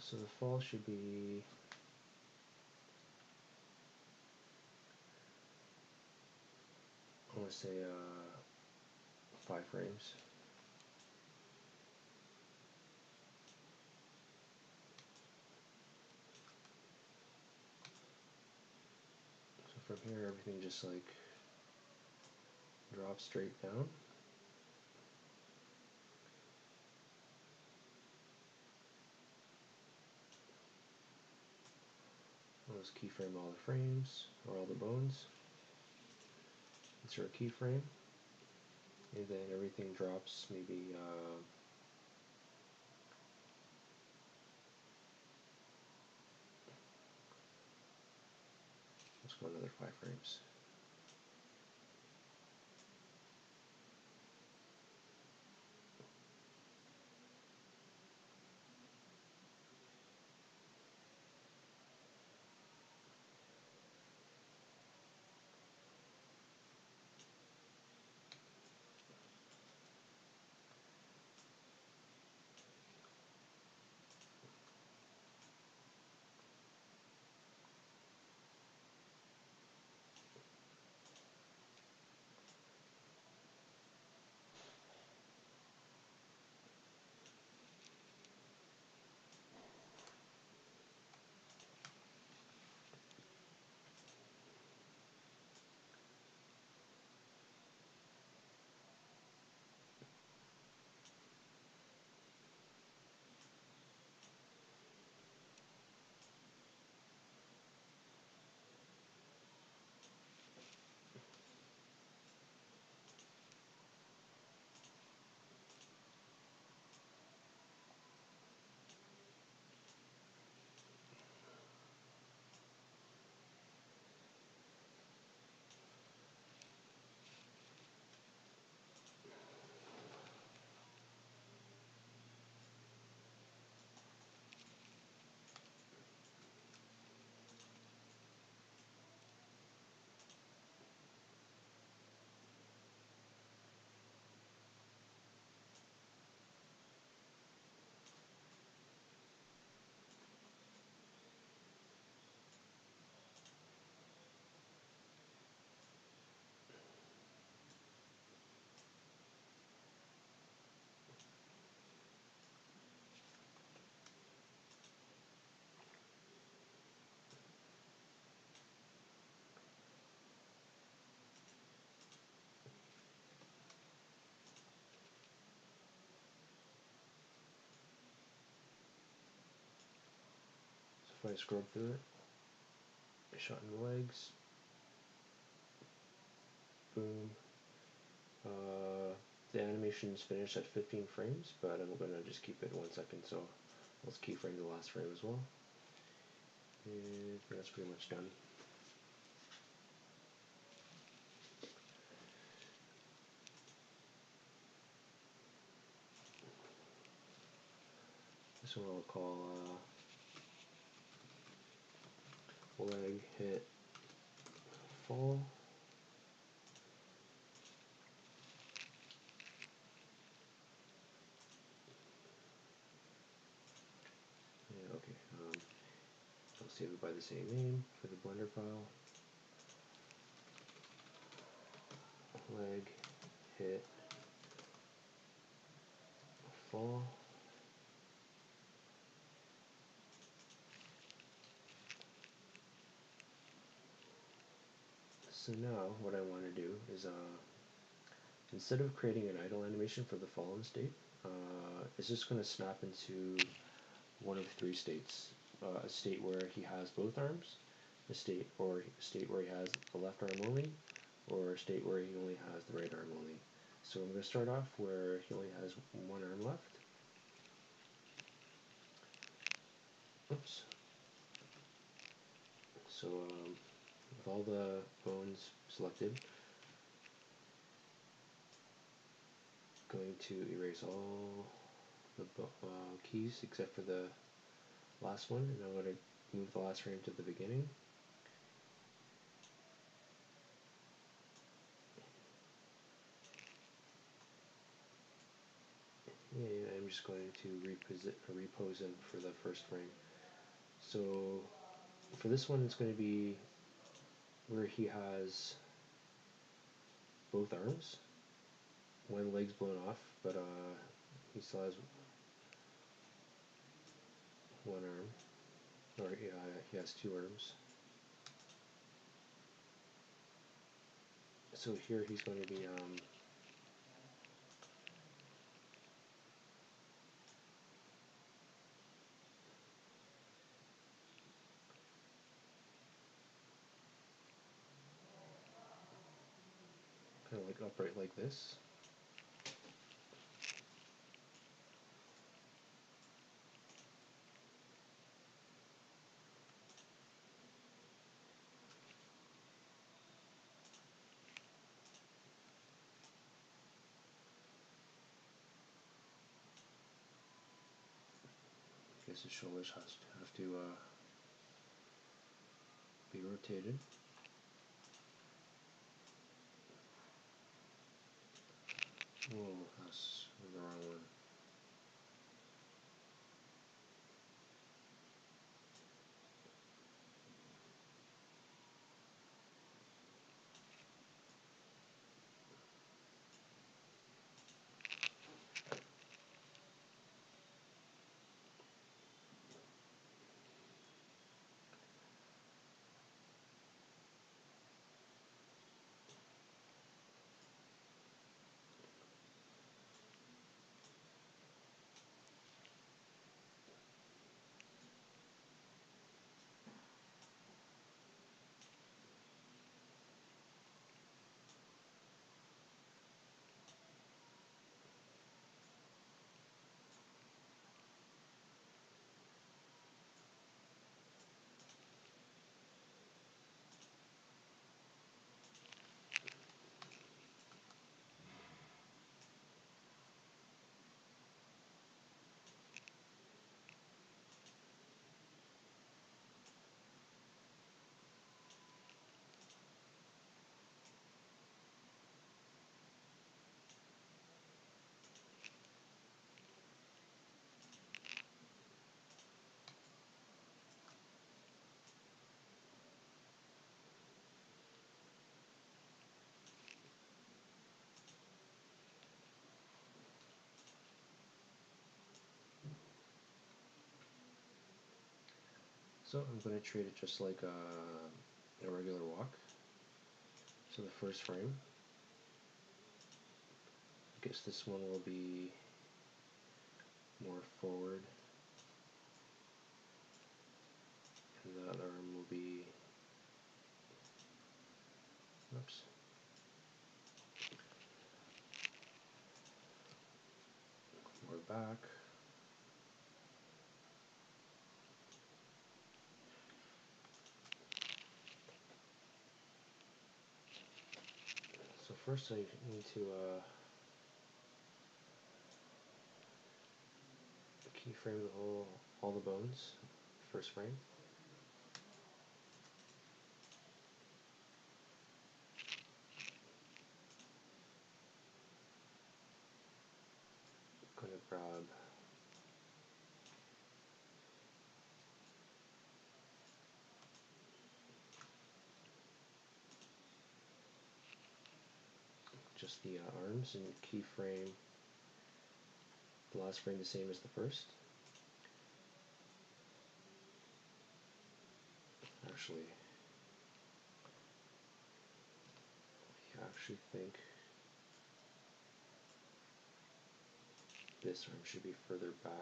So the fall should be I want to say 5 frames. So from here everything just like drops straight down. Let's keyframe all the frames or all the bones. Insert a keyframe, and then everything drops maybe let's go another 5 frames. So if I scrub through it, shot in the legs, boom. The animation is finished at 15 frames, but I'm going to just keep it 1 second, so let's keyframe the last frame as well. And that's pretty much done. this one I'll call leg, hit, fall. Yeah, okay. I'll save it by the same name for the Blender file. Leg, hit, fall. So now what I want to do is instead of creating an idle animation for the fallen state, it's just going to snap into one of three states. A state where he has both arms, a state where he has the left arm only, or a state where he only has the right arm only. So I'm going to start off where he only has one arm left. Oops. So with all the bones selected, going to erase all the keys except for the last one, and I'm going to move the last frame to the beginning. And I'm just going to repose him for the first frame. So for this one, it's going to be where he has both arms. One leg's blown off, but he still has one arm. Or he has two arms. So here he's going to be kind of like upright like this. I guess his shoulders have to be rotated. Oh, that's the wrong one. So I'm going to treat it just like a regular walk. So the first frame, I guess this one will be more forward, and the other arm will be, oops, more back. So first I need to keyframe all the bones, first frame. I'm gonna grab just the arms and keyframe the last frame the same as the first. Actually, I actually think this arm should be further back.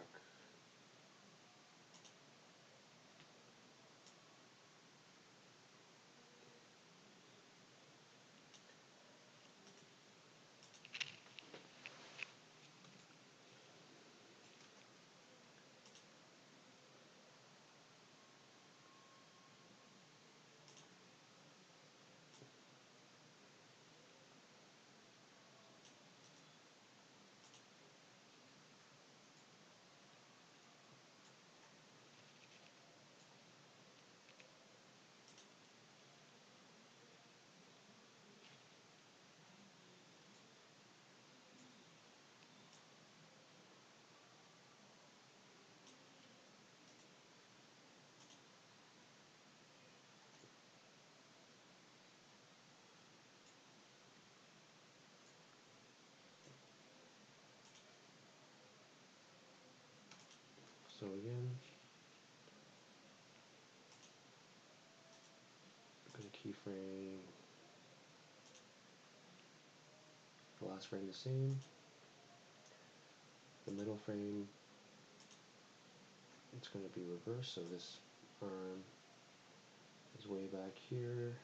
So again, I'm going to keyframe the last frame the same. The middle frame, it's going to be reversed, so this arm is way back here.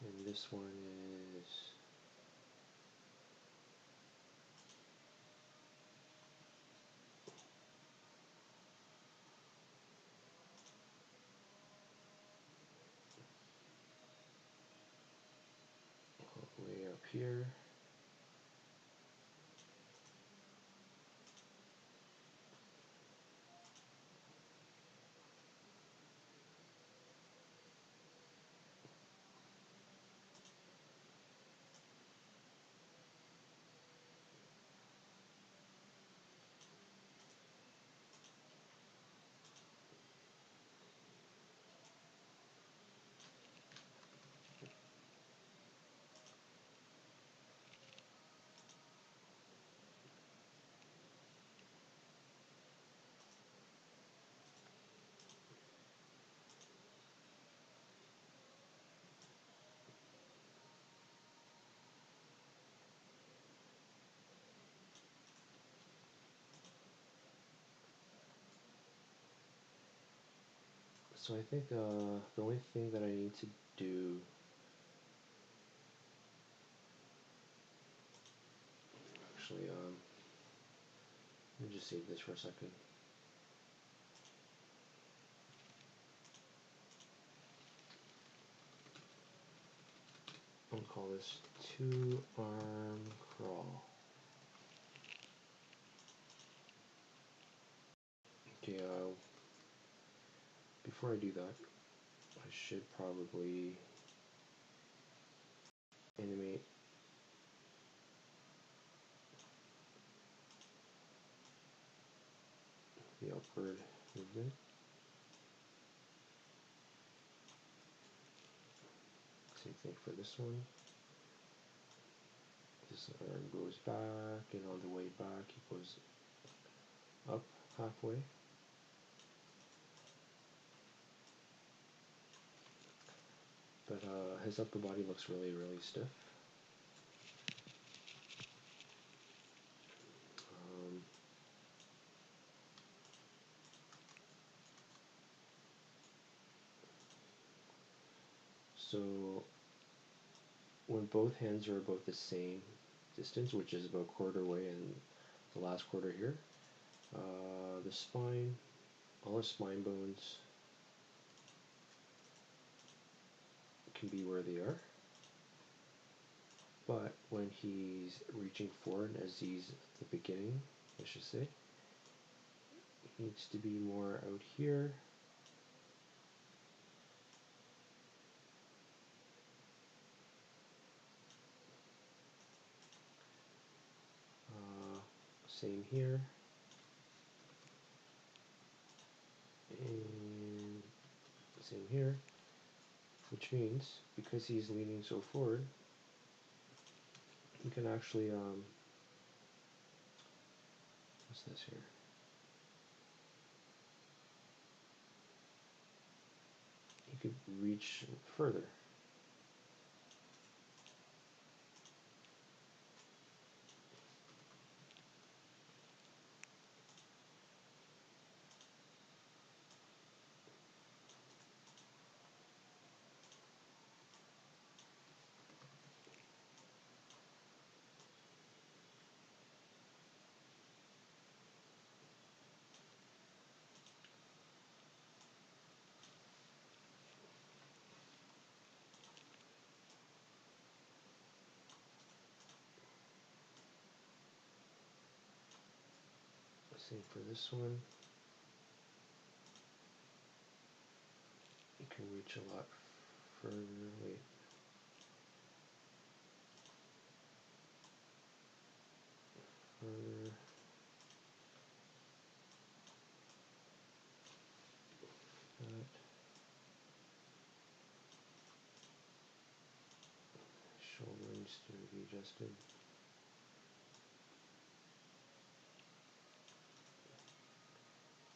And this one is all the way up here. So I think the only thing that I need to do, actually, let me just save this for a second. I'll call this 2-arm crawl. Okay, before I do that, I should probably animate the upward movement. Same thing for this one. This arm goes back, and on the way back, he goes up halfway. But his upper body looks really, really stiff. So when both hands are about the same distance, which is about quarter way and the last quarter here, the spine, all the spine bones can be where they are. But when he's reaching forward, as he's at the beginning, I should say, he needs to be more out here. Same here. And same here. Which means, because he's leaning so forward, he can actually, what's this here? He could reach further. Same for this one. You can reach a lot further. Wait. Further. That. Shoulder needs to be adjusted.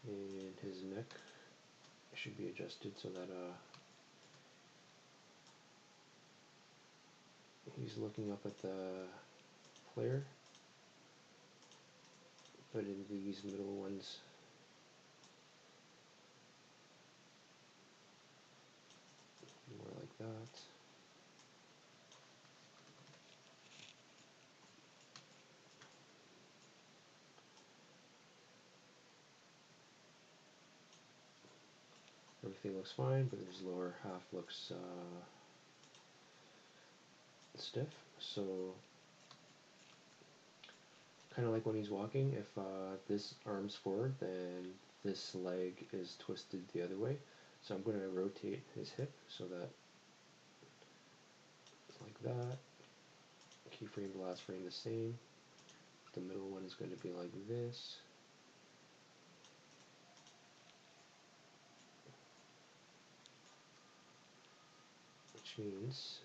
And his neck should be adjusted so that he's looking up at the player, but in these middle ones, more like that. Everything looks fine, but his lower half looks stiff. So, kind of like when he's walking, if this arm's forward, then this leg is twisted the other way. So I'm going to rotate his hip so that it's like that. Keyframe, last frame the same. The middle one is going to be like this. Which means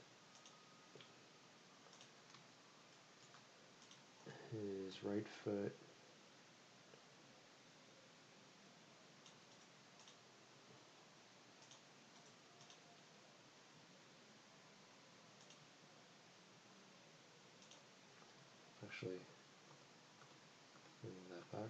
his right foot actually bring that back.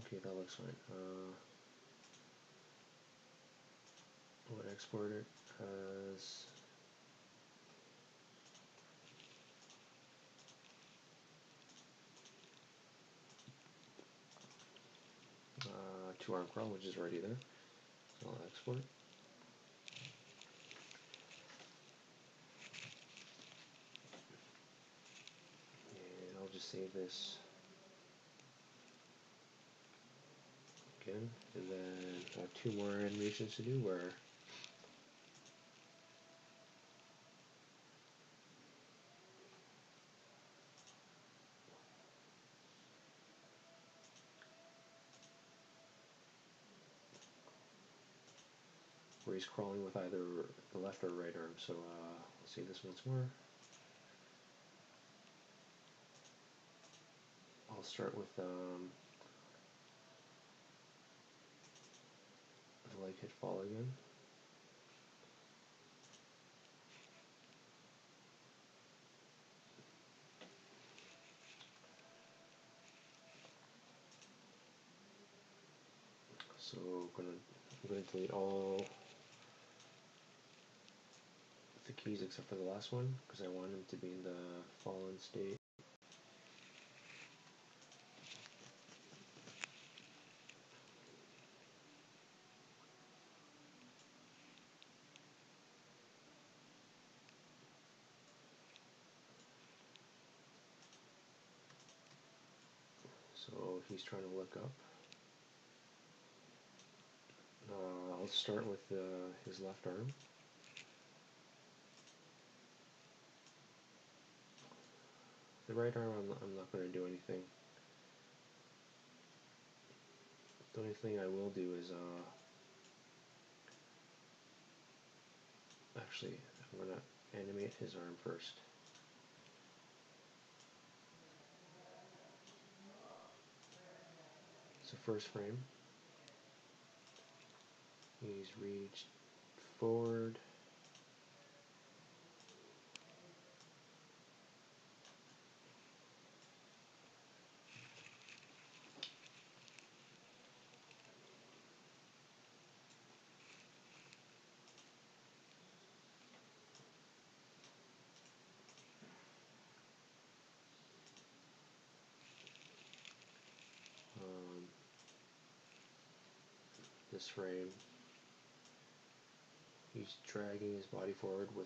Okay, that looks fine. Would export it as two arm crawl, which is already there. So I'll export. And I'll just save this again. And then I have two more animations to do where he's crawling with either the left or right arm. So let's see this once more. I'll start with the leg hit fall again. So I'm gonna delete all the keys except for the last one because I want him to be in the fallen state. So he's trying to look up. I'll start with his left arm. The right arm, I'm not going to do anything. The only thing I will do is, actually, I'm going to animate his arm first. So first frame, he's reached forward. This frame, he's dragging his body forward with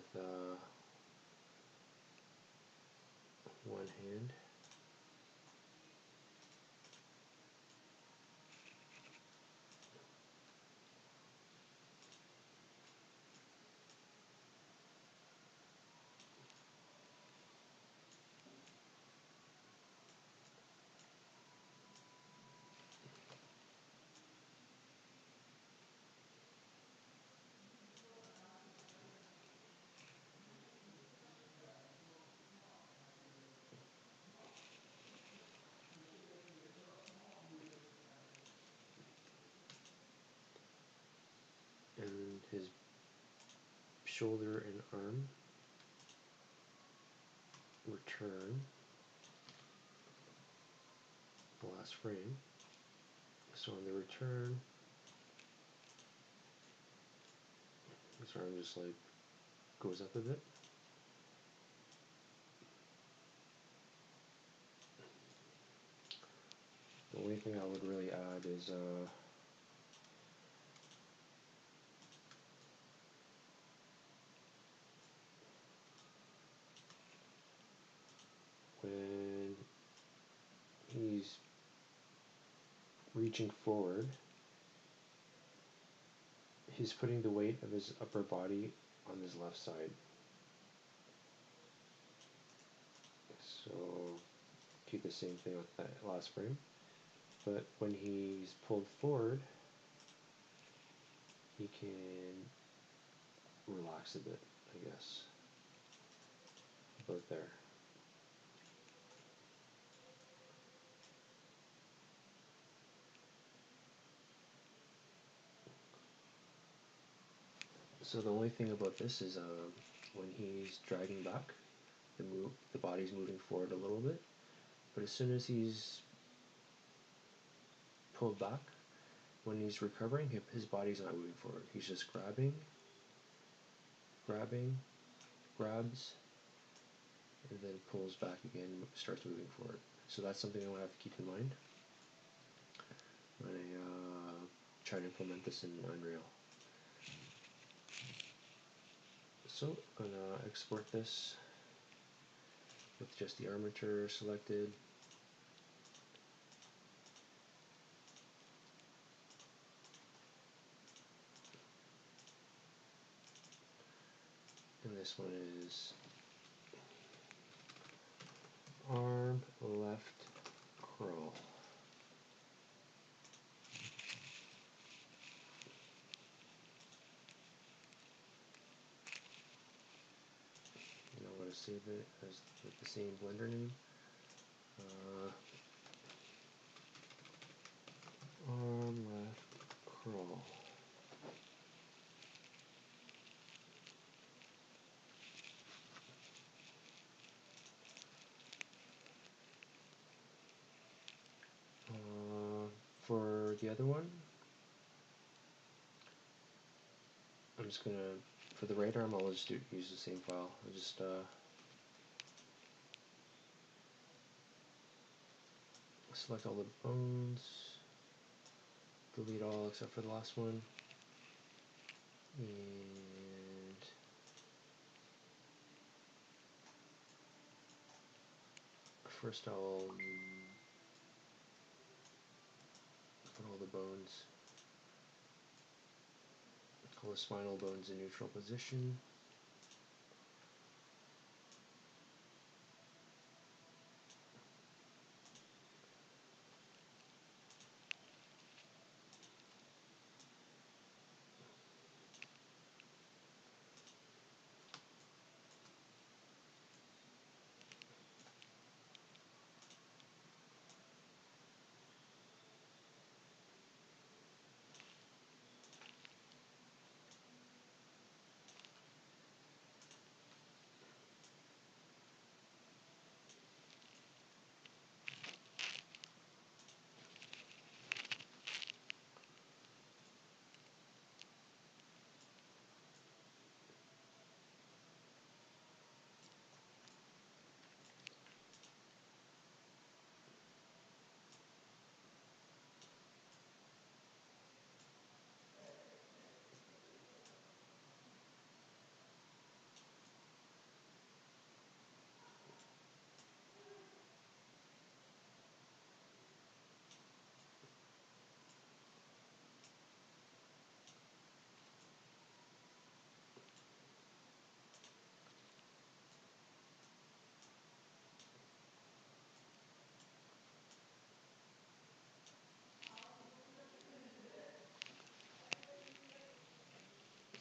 one hand. And his shoulder and arm return the last frame. So on the return, his arm just like goes up a bit. The only thing I would really add is when he's reaching forward, he's putting the weight of his upper body on his left side. So keep the same thing with that last frame. But when he's pulled forward, he can relax a bit, I guess. About there. So the only thing about this is when he's dragging back, the body's moving forward a little bit. But as soon as he's pulled back. When he's recovering, his body's not moving forward. He's just grabbing, grabs, and then pulls back again, starts moving forward. So that's something I will have to keep in mind when I try to implement this in Unreal. So I'm gonna export this with just the armature selected. And this one is arm left curl. And I'm going to save it as with the same Blender name. Arm left curl. For the other one, I'm just gonna, for the right arm, I'll just use the same file. I'll just select all the bones, delete all except for the last one, and first I'll put all the bones, all the spinal bones in neutral position.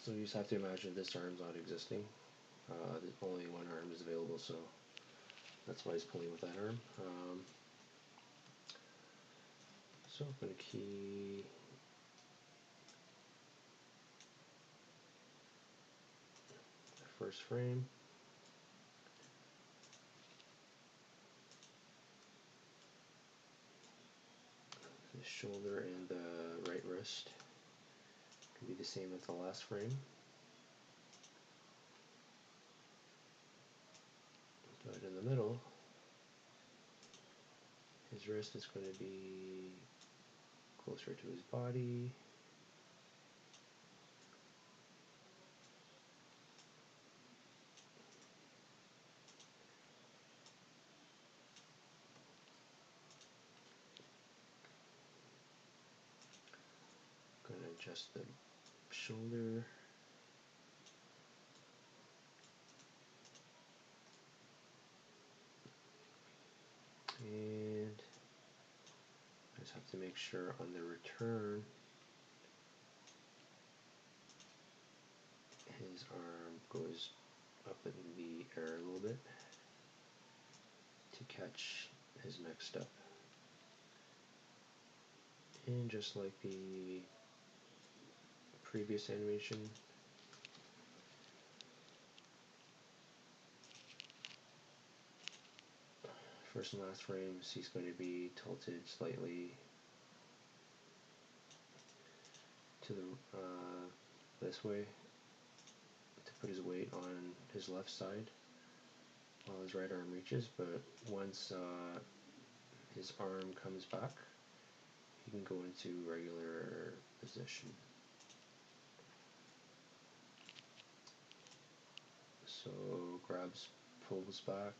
So you just have to imagine this arm's not existing. Only one arm is available, so that's why he's pulling with that arm. So I'm going to key the first frame. The shoulder and the right wrist can be the same as the last frame. But in the middle, his wrist is going to be closer to his body. Going to adjust the shoulder. And I just have to make sure on the return his arm goes up in the air a little bit to catch his next step. And just like the previous animation, first and last frames he's going to be tilted slightly to the this way to put his weight on his left side while his right arm reaches, but once his arm comes back, he can go into regular position. So grabs, pulls back.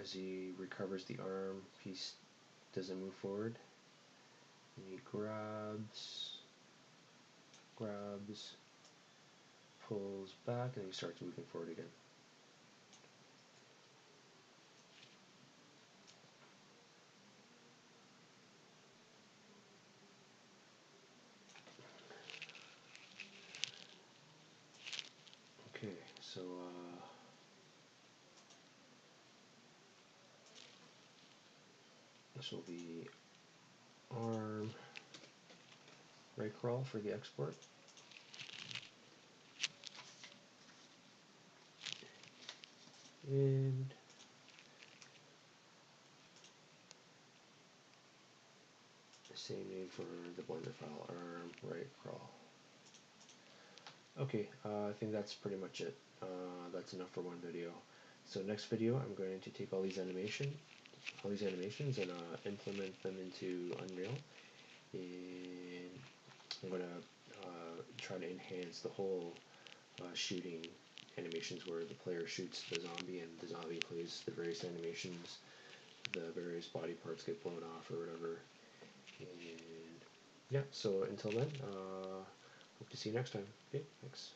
As he recovers the arm, he doesn't move forward. And he grabs, pulls back, and he starts moving forward again. Okay, so this will be arm right crawl for the export. And same name for the Blender file, arm right crawl. Okay, I think that's pretty much it. That's enough for one video. So next video, I'm going to take all these animations and implement them into Unreal, and I'm going to try to enhance the whole shooting animations where the player shoots the zombie and the zombie plays the various animations, the various body parts get blown off or whatever. And yeah, so until then, hope to see you next time. Okay, thanks.